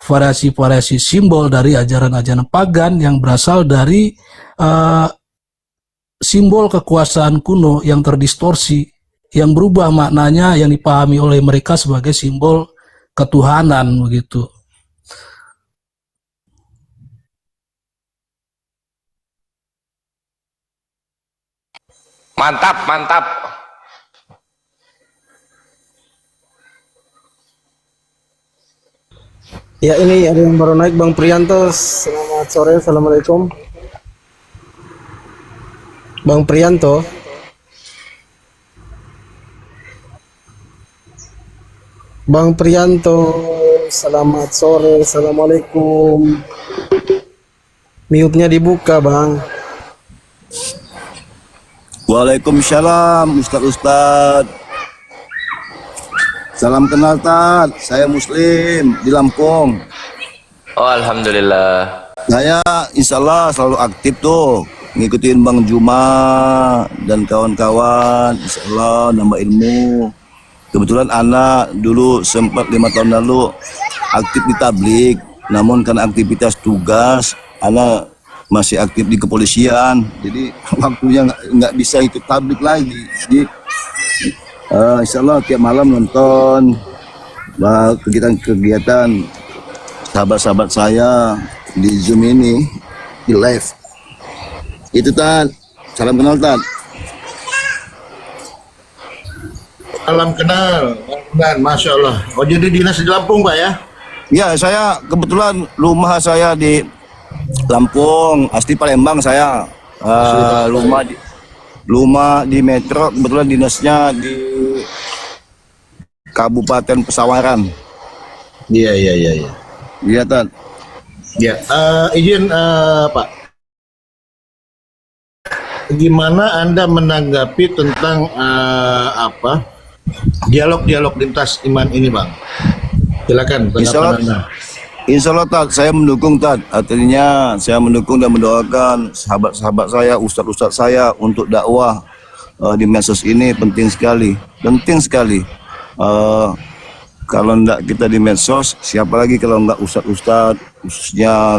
variasi-variasi simbol dari ajaran-ajaran pagan yang berasal dari simbol kekuasaan kuno yang terdistorsi, yang berubah maknanya, yang dipahami oleh mereka sebagai simbol ketuhanan begitu. Mantap, mantap. Ya, ini ada yang baru naik, Bang Prianto. Selamat sore, assalamualaikum. Bang Prianto. Bang Prianto, selamat sore, assalamualaikum. Mute-nya dibuka, Bang. Waalaikumsalam Ustaz. Salam kenal Tad, saya Muslim di Lampung. Oh, alhamdulillah. Saya insya Allah selalu aktif tuh, ngikutin Bang Juma dan kawan-kawan, insya Allah nambah ilmu. Kebetulan anak dulu sempat 5 tahun lalu aktif di tablik, namun karena aktivitas tugas, anak masih aktif di kepolisian, jadi waktunya nggak bisa ikut tablik lagi. Jadi insya Allah tiap malam nonton kegiatan-kegiatan sahabat-sahabat saya di Zoom ini, di live. Itu Tan, salam kenal Tan. Salam kenal, dan Masya Allah. Oh, jadi dinas di Lampung Pak ya? Ya, saya kebetulan rumah saya di Lampung, asli Palembang saya. Rumah di Metro, kebetulan dinasnya di Kabupaten Pesawaran. Iya. Iya, Tan. Ya, izin Pak. Gimana Anda menanggapi tentang dialog-dialog lintas iman ini, Bang? Silakan tanggapan Anda. Insya Allah Tad, saya mendukung Tad. Artinya saya mendukung dan mendoakan sahabat-sahabat saya, ustadz-ustadz saya untuk dakwah di medsos ini penting sekali. Kalau enggak kita di medsos, siapa lagi kalau enggak ustadz-ustadz, khususnya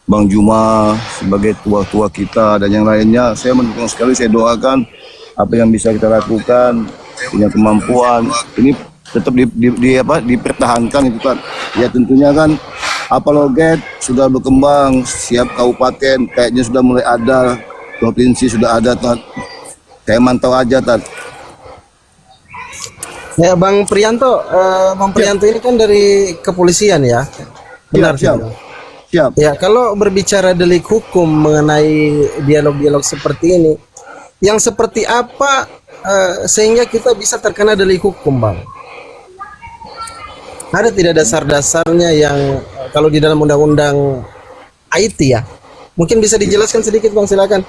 Bang Juma sebagai tua-tua kita dan yang lainnya. Saya mendukung sekali, saya doakan apa yang bisa kita lakukan, punya kemampuan. Ini tetap dipertahankan itu kan. Ya tentunya kan Apologet sudah berkembang, siap kabupaten kayaknya sudah mulai ada, provinsi sudah ada kan. Kayak mantau aja Tat. Ya Bang Prianto, Bang Prianto ini kan dari kepolisian ya. Benar Siap. tidak? Siap. Ya, kalau berbicara delik hukum mengenai dialog-dialog seperti ini, yang seperti apa sehingga kita bisa terkena delik hukum, Bang? Ada tidak dasar-dasarnya yang kalau di dalam undang-undang IT ya? Mungkin bisa dijelaskan sedikit, Bang, silakan.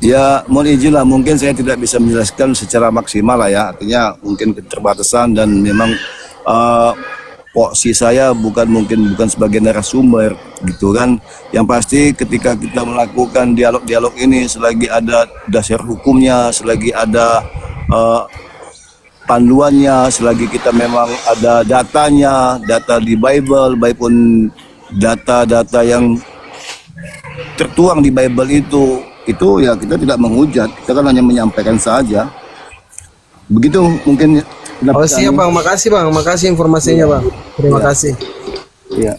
Ya, mohon izin lah, mungkin saya tidak bisa menjelaskan secara maksimal lah ya. Artinya mungkin keterbatasan dan memang posisi saya bukan sebagai narasumber gitu kan. Yang pasti ketika kita melakukan dialog-dialog ini, selagi ada dasar hukumnya, selagi ada panduannya, selagi kita memang ada datanya, data di Bible pun data-data yang tertuang di Bible itu ya kita tidak menghujat, kita kan hanya menyampaikan saja. Begitu mungkin. Oh siap Bang, makasih Bang, makasih informasinya Bang. Terima kasih. Iya.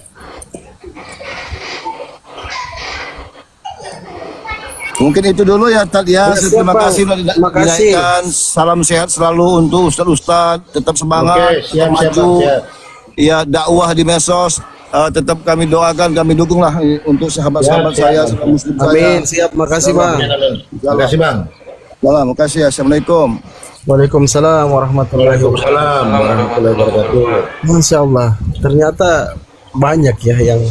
Mungkin itu dulu ya Tad ya. Terima kasih sudah dinaikkan. Salam sehat selalu untuk Ustadz. Tetap semangat, tetap maju. Iya, dakwah di medsos. Tetap kami doakan, kami dukunglah untuk sahabat-sahabat saya, muslim saya. Amin, siap, makasih Bang. Terima kasih Bang. Salam, makasih. Assalamualaikum. Waalaikumsalam warahmatullahi wabarakatuh. Masya Allah, ternyata banyak ya yang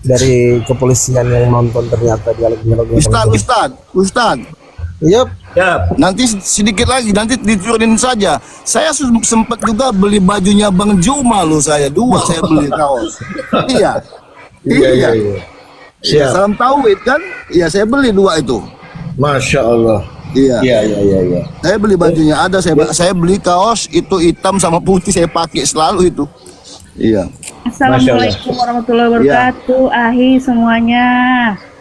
dari kepolisian yang nonton ternyata dialog-dialog. Ustad. Yap. Nanti sedikit lagi, nanti diturunin saja. Saya sempat juga beli bajunya Bang Juma loh, saya saya beli kaos. Iya. Siap. Salam tauhid kan? Iya, saya beli 2 itu. Masya Allah. Iya. Saya beli bajunya ada, saya beli kaos itu hitam sama putih, saya pakai selalu itu. Iya. Assalamualaikum warahmatullahi wabarakatuh, Ahi semuanya.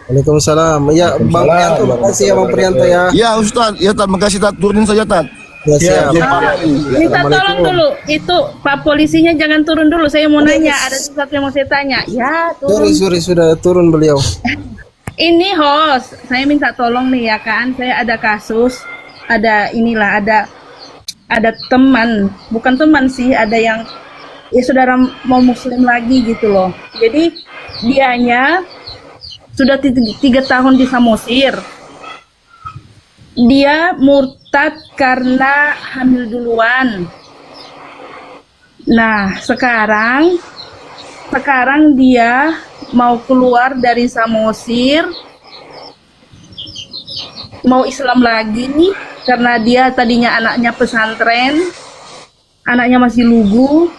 Waalaikumsalam. Ya Bang Prianto, makasih ya Bang Prianto ya. Ya Ustaz, ya Tad, makasih Tad, turunin saja Tad. Ya, siap. Minta tolong dulu, itu Pak polisinya jangan turun dulu. Saya mau nanya, ada sesuatu yang mau saya tanya. Ya, turun. Sorry, sudah turun beliau. Ini host, saya minta tolong nih ya kan, saya ada kasus, ada teman, bukan teman sih, ada yang ya saudara mau muslim lagi gitu loh. Jadi dianya sudah 3 tahun di Samosir. Dia murtad karena hamil duluan. Nah, sekarang dia mau keluar dari Samosir, mau Islam lagi nih, karena dia tadinya anaknya pesantren, anaknya masih lugu,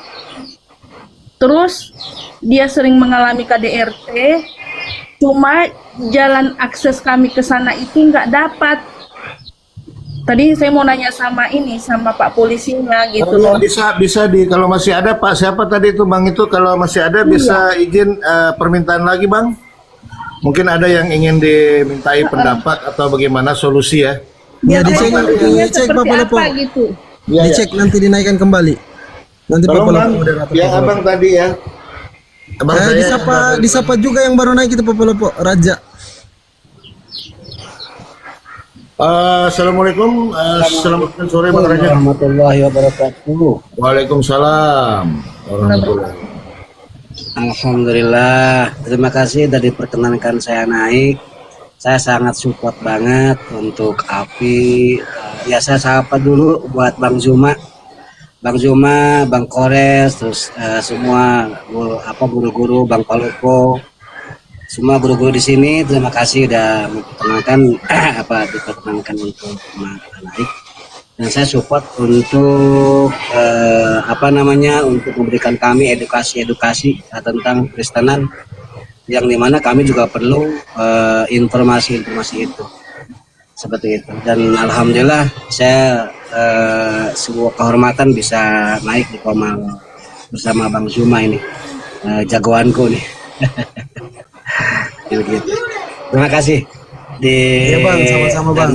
terus dia sering mengalami KDRT, cuma jalan akses kami ke sana itu nggak dapat. Tadi saya mau nanya sama Pak polisinya gitu loh. Bisa kalau masih ada Pak, siapa tadi itu Bang itu, kalau masih ada bisa izin permintaan lagi Bang. Mungkin ada yang ingin dimintai pendapat atau bagaimana solusi ya. Ya dicek Pak Palopo. Gitu. Dicek nanti dinaikkan kembali. Nanti Pak Palopo yang Abang tadi ya. Abang disapa juga yang baru naik itu Pak Palopo, Raja. Assalamualaikum, selamat sore Bang Raja. Warahmatullahi wabarakatuh. Waalaikumsalam warahmatullahi. Alhamdulillah, terima kasih sudah diperkenankan saya naik. Saya sangat support banget untuk API. Ya saya sapa dulu buat Bang Juma, Bang Kores, terus semua guru-guru, Bang Palopo. Semua guru-guru di sini terima kasih sudah diperkenankan untuk naik, dan saya support untuk untuk memberikan kami edukasi tentang Kristenan, yang dimana kami juga perlu informasi itu seperti itu. Dan alhamdulillah saya sebuah kehormatan bisa naik di Komal bersama Bang Zuma ini, jagoanku nih. Gitu. Terima kasih. Ya Bang, sama-sama Bang.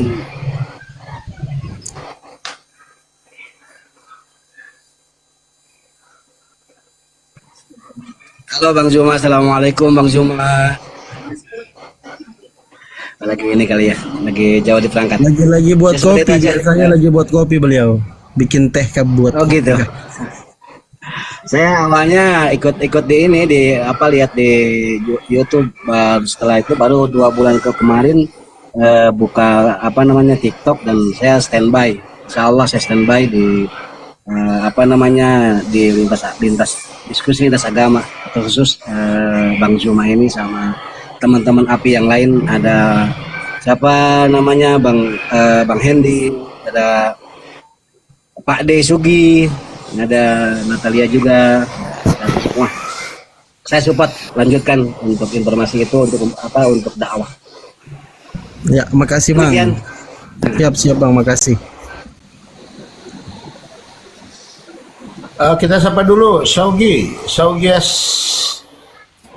Halo Bang Juma, assalamualaikum Bang Juma. lagi ini kali ya, lagi jauh di perangkat. Lagi buat Ya, sudah kopi, itu aja. biasanya lagi buat kopi beliau. Bikin teh buat. Oh gitu. Saya awalnya ikut di ini lihat di YouTube, baru setelah itu baru 2 bulan kemarin buka TikTok, dan saya standby. Insya Allah saya standby di di lintas diskusi lintas agama, atau khusus Bang Zuma ini sama teman-teman API yang lain. Ada siapa namanya, Bang Hendy, ada Pak De Sugi, ada Natalia juga, dan semua. Saya support, lanjutkan untuk informasi itu, untuk dakwah. Ya, makasih Bang. Demikian. Siap Bang, makasih. Kita sapa dulu Saugi.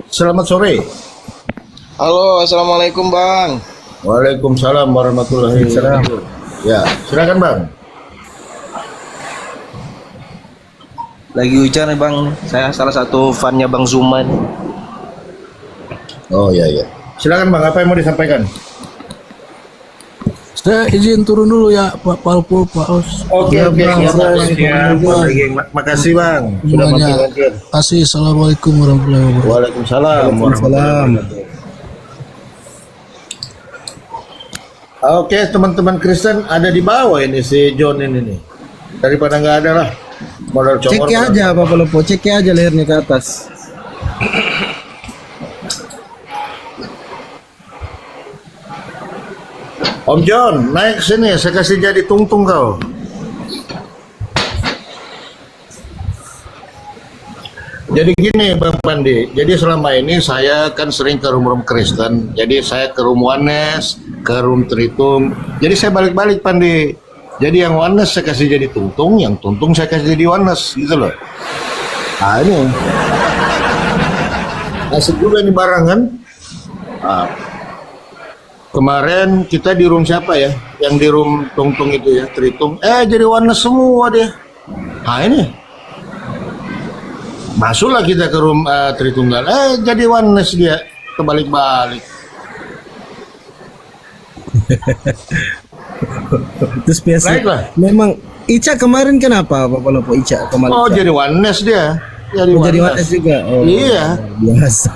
Selamat sore. Halo, assalamualaikum Bang. Waalaikumsalam warahmatullahi wabarakatuh. Ya, silakan Bang. Lagi hujan nih Bang. Saya salah satu fannya Bang Zuma nih. Oh iya. Silakan Bang, apa yang mau disampaikan? Saya izin turun dulu ya Pak Palpul, Pak Os. Oke, siap. Makasih Bang sudah mampir. Kasih. Assalamualaikum warahmatullahi wabarakatuh. Waalaikumsalam warahmatullahi wabarakatuh. Oke, teman-teman Kristen ada di bawah ini si John ini nih. Daripada nggak ada lah. Modal congor. Cek aja Bapak Lepo, cek aja lehernya ke atas. Om John, naik sini, saya kasih jadi tungtung kau. Jadi gini Bang Pandi, jadi selama ini saya kan sering ke room Kristen, jadi saya ke room Oneness, ke room Tritum, jadi saya balik-balik Pandi. Jadi yang Oneness saya kasih jadi tungtung, yang tungtung saya kasih jadi Oneness, gitu loh. Nah ini, asik juga ini barang kan. Nah, kemarin kita di room siapa ya? Yang di room tungtung itu ya, Tritum. Jadi Oneness semua dia. Nah ini. Masuklah kita ke room Tritunggal. Jadi Oneness dia. Kebalik-balik. Terus biasa. Baiklah. Memang Ica kemarin kenapa Bapak Lepo? Ica kemarin. Oh, jadi Oneness dia. Jadi Oneness juga. Oh, iya. Biasa.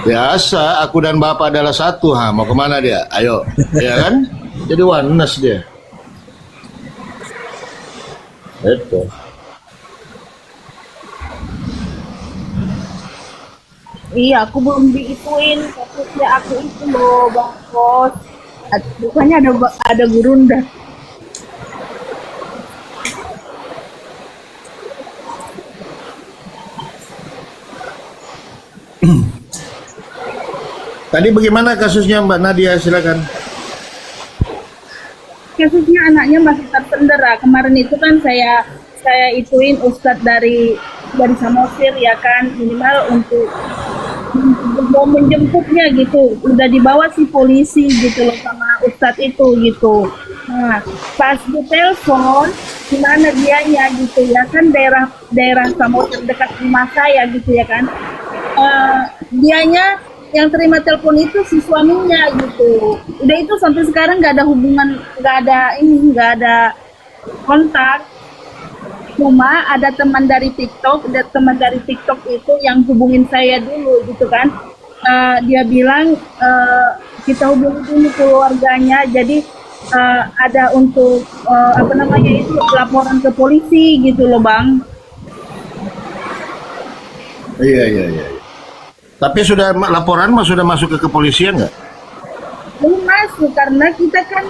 Biasa, aku dan Bapak adalah satu. Mau kemana dia? Ayo. Ya kan? Jadi Oneness dia. Itu. Iya, aku belum diituin fokusnya aku itu loh, Bang Bos. Bukannya ada gurunda. Tadi bagaimana kasusnya Mbak Nadia? Silakan. Kasusnya anaknya masih tersendera. Kemarin itu kan saya ituin Ustadz dari Samosir ya kan, minimal untuk mau menjemputnya gitu, udah dibawa si polisi gitu loh sama Ustadz itu gitu. Nah pas ditelepon gimana dianya gitu ya kan, daerah Samosir dekat rumah saya gitu ya kan, dianya yang terima telepon itu si suaminya gitu. Udah itu sampai sekarang nggak ada hubungan, nggak ada kontak. Cuma ada teman dari TikTok itu yang hubungin saya dulu gitu kan. Dia bilang kita hubungi dulu keluarganya, jadi ada untuk laporan ke polisi gitu loh Bang. Iya. Tapi sudah laporan sudah masuk ke kepolisian nggak? Belum masuk karena kita kan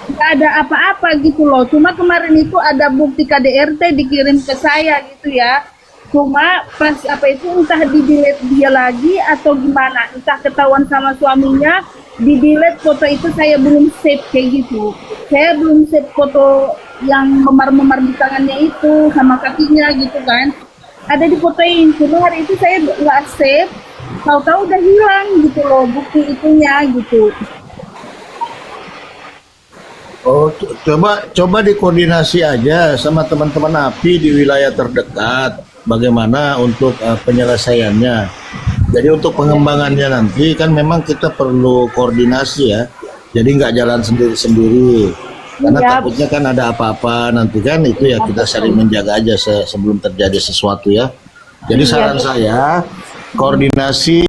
nggak ada apa-apa gitu loh. Cuma kemarin itu ada bukti KDRT dikirim ke saya gitu ya. Cuma pas entah di-delete dia lagi atau gimana, entah ketahuan sama suaminya, di-delete foto itu. Saya belum save kayak gitu. Saya belum save foto yang memar-memar di tangannya itu sama kakinya gitu kan. Ada difotoin, cuma hari itu saya nggak save. Tahu-tahu udah hilang gitu loh bukti itunya gitu. Oh, coba dikoordinasi aja sama teman-teman API di wilayah terdekat. Bagaimana untuk penyelesaiannya. Jadi untuk pengembangannya nanti kan memang kita perlu koordinasi ya Jadi nggak jalan sendiri-sendiri. Karena Iya. takutnya kan ada apa-apa nanti kan itu ya kita saling menjaga aja sebelum terjadi sesuatu ya. Jadi Iya, saran betul. saya koordinasi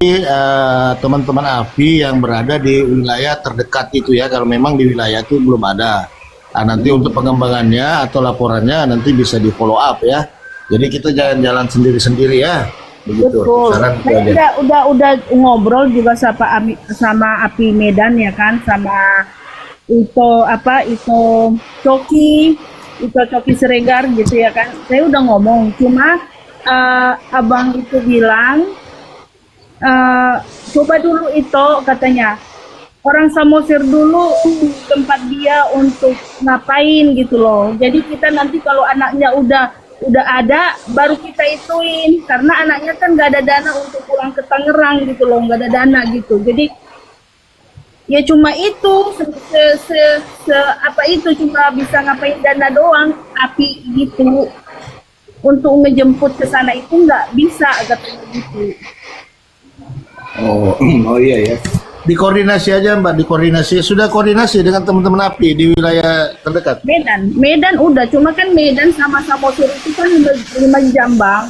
teman-teman API yang berada di wilayah terdekat itu ya. Kalau memang di wilayah itu belum ada. Nah, nanti untuk pengembangannya atau laporannya nanti bisa di follow up ya. Jadi kita jangan jalan sendiri-sendiri ya. Begitu. Betul. Saran itu Saya aja. udah ngobrol juga sama API Medan ya kan, sama Coki Siregar gitu ya kan. Saya udah ngomong, cuma abang itu bilang coba dulu itu katanya orang Samosir dulu tempat dia untuk ngapain gitu loh. Jadi kita nanti kalau anaknya udah ada baru kita ituin, karena anaknya kan nggak ada dana untuk pulang ke Tangerang gitu loh, nggak ada dana gitu. Jadi ya cuma itu itu cuma bisa ngapain dana doang, API gitu untuk ngejemput ke sana itu nggak bisa katanya gitu. Oh iya ya. Dikoordinasi aja Mbak, dikoordinasi. Sudah koordinasi dengan teman-teman API di wilayah terdekat? Medan udah, cuma kan Medan sama Samosir itu kan 5 jam Bang.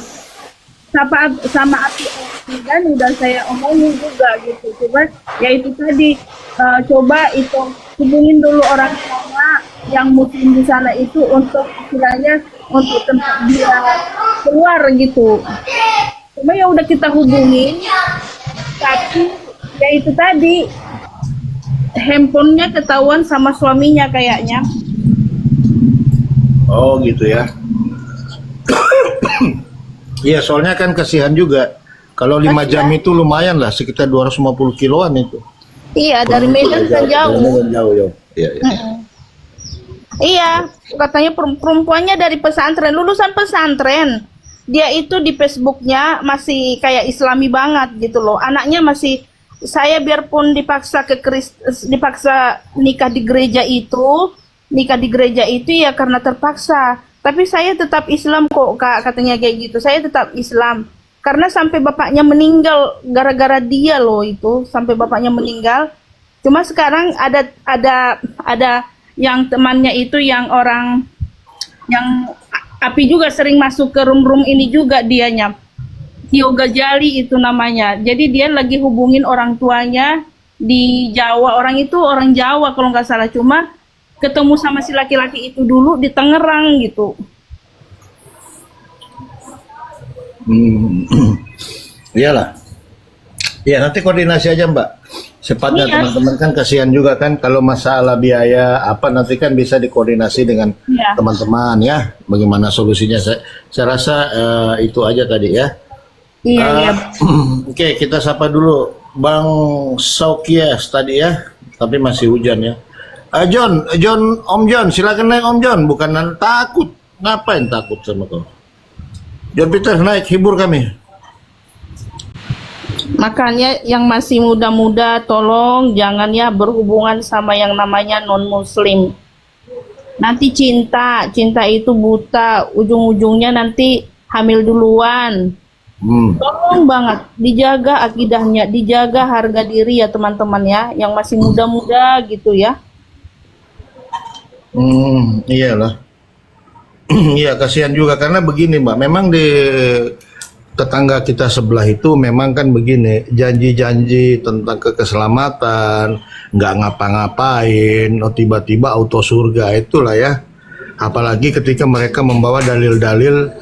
Sama API Medan udah saya omongin juga gitu. Coba ya itu tadi coba itu hubungin dulu orang sana yang muslim di sana itu untuk istilahnya untuk tempat dia keluar gitu. Cuma ya udah kita hubungin, tapi ya itu tadi handphonenya ketahuan sama suaminya kayaknya. Oh gitu ya. Iya soalnya kan kasihan juga. Kalau 5 jam itu lumayan lah, sekitar 250 kiloan itu. Iya, dari Medan kan jauh. Jauh. Iya. Iya, katanya perempuannya dari pesantren, lulusan pesantren. Dia itu di Facebooknya masih kayak Islami banget gitu loh. Anaknya masih, saya biarpun dipaksa dipaksa nikah di gereja itu ya karena terpaksa. Tapi saya tetap Islam kok Kak, katanya kayak gitu. Saya tetap Islam. Karena sampai bapaknya meninggal gara-gara dia loh itu, sampai bapaknya meninggal. Cuma sekarang ada yang temannya itu yang orang yang API juga sering masuk ke room ini juga dianya. Tio Gajali itu namanya. Jadi dia lagi hubungin orang tuanya di Jawa. Orang itu orang Jawa kalau nggak salah. Cuma ketemu sama si laki-laki itu dulu di Tangerang gitu. Iyalah. Ya nanti koordinasi aja Mbak. Cepatnya Iya. teman-teman kan kasihan juga kan kalau masalah biaya apa nanti kan bisa dikoordinasi dengan Iya. teman-teman ya. Bagaimana solusinya? Saya rasa itu aja tadi ya. Iya, iya. Oke, kita sapa dulu Bang Saukias tadi ya. Tapi masih hujan ya. Om John, silakan naik Om John. Bukan takut. Ngapain takut sama kau? John Peter naik, hibur kami. Makanya yang masih muda-muda tolong jangan ya berhubungan sama yang namanya non-muslim. Nanti cinta itu buta, ujung-ujungnya nanti hamil duluan. Tolong banget dijaga akidahnya, dijaga harga diri ya teman-teman ya, yang masih muda-muda gitu ya. Iyalah. Iya kasihan juga karena begini Mbak, memang di tetangga kita sebelah itu memang kan begini, janji-janji tentang keselamatan, nggak ngapa-ngapain, tiba-tiba auto surga itulah ya. Apalagi ketika mereka membawa dalil-dalil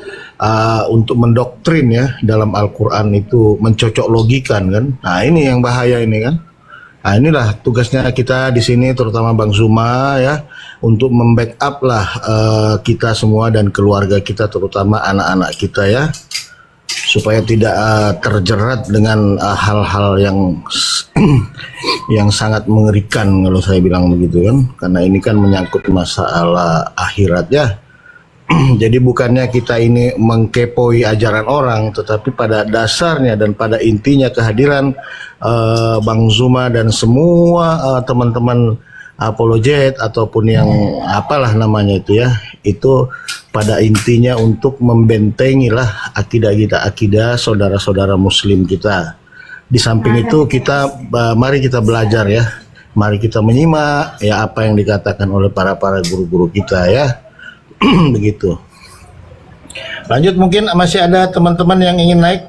untuk mendoktrin ya dalam Al-Quran itu mencocok logikan kan. Nah ini yang bahaya ini kan. Nah inilah tugasnya kita di sini terutama Bang Zuma ya untuk membackup lah kita semua dan keluarga kita terutama anak-anak kita ya supaya tidak terjerat dengan hal-hal yang sangat mengerikan kalau saya bilang begitu kan karena ini kan menyangkut masalah akhirat ya. Jadi bukannya kita ini mengkepoi ajaran orang, tetapi pada dasarnya dan pada intinya kehadiran Bang Zuma dan semua teman-teman apologet ataupun yang apalah namanya itu ya, itu pada intinya untuk membentengi lah akidah saudara-saudara Muslim kita. Di samping itu kita mari kita belajar ya Mari kita menyimak ya apa yang dikatakan oleh para guru-guru kita ya. Begitu. Lanjut, mungkin masih ada teman-teman yang ingin naik.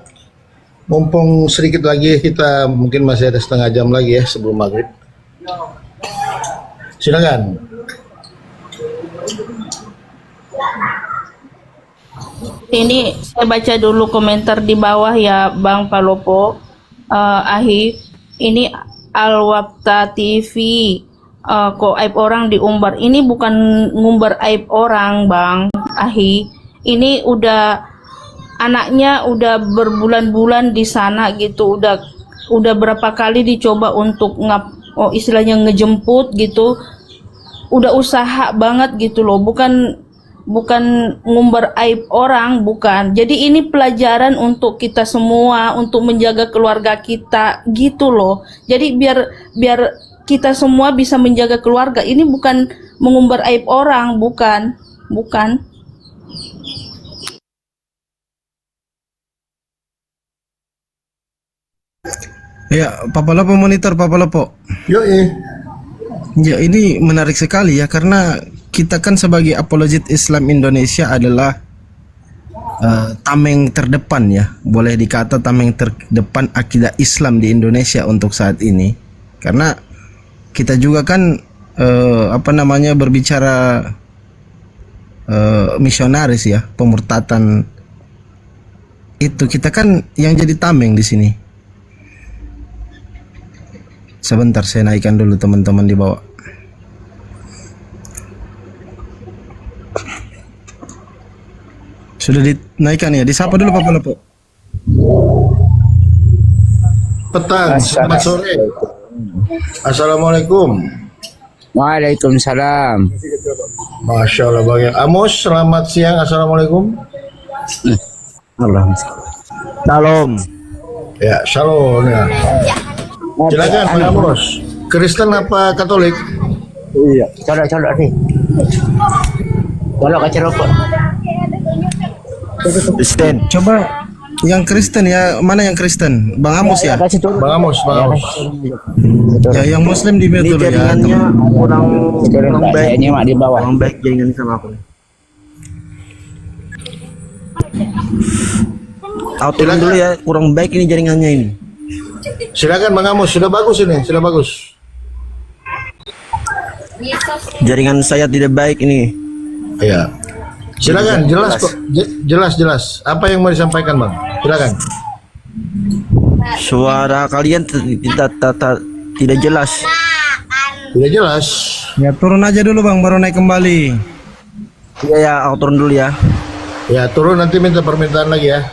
Mumpung sedikit lagi, kita mungkin masih ada setengah jam lagi ya sebelum maghrib. Silakan. Ini saya baca dulu komentar di bawah ya Bang Palopo. Ahi, ini Alwapta TV. Kok aib orang diumbar? Ini bukan ngumbar aib orang, Bang Ahi. Ini udah anaknya udah berbulan-bulan di sana gitu. Udah berapa kali dicoba untuk istilahnya ngejemput gitu. Udah usaha banget gitu loh. Bukan ngumbar aib orang, bukan. Jadi ini pelajaran untuk kita semua, untuk menjaga keluarga kita gitu loh. Jadi biar kita semua bisa menjaga keluarga. Ini bukan mengumbar aib orang, bukan. Ya, Papa Lopo monitor, Papa Lopo. Ya, ini menarik sekali ya, karena kita kan sebagai apologet Islam Indonesia adalah tameng terdepan ya, boleh dikata tameng terdepan akidah Islam di Indonesia untuk saat ini, karena kita juga kan berbicara misionaris ya, pemurtatan itu kita kan yang jadi tameng di sini. Sebentar, saya naikkan dulu teman-teman di bawah. Sudah dinaikkan ya, disapa dulu Papa Lopo. Petang, selamat sore. Assalamualaikum. Waalaikumsalam. Masya Allah, Bang Amos, selamat siang. Assalamualaikum. Shalom. Ya, shalom ya. Silakan Bang Amos. Kristen apa Katolik? Iya, colok nih. Colok kaca rokok. Kristen. Coba yang Kristen ya, mana yang Kristen? Bang Amos ya? Bang Amos. Ya, yang Muslim di betul ya. Jaringannya kurang baik. Ini mak di bawah. Kurang baik jaringan sama aku. Turun dulu ya, kurang baik ini jaringannya ini. Silakan Bang Amos, sudah bagus ini, sudah bagus. Jaringan saya tidak baik ini. Iya. Silakan, jelas kok. Jelas. Apa yang mau disampaikan, Bang? Silakan. Suara kalian tidak jelas. Tidak jelas. Ya, turun aja dulu Bang, baru naik kembali. Iya ya, aku turun dulu ya. Ya, turun nanti minta permintaan lagi ya.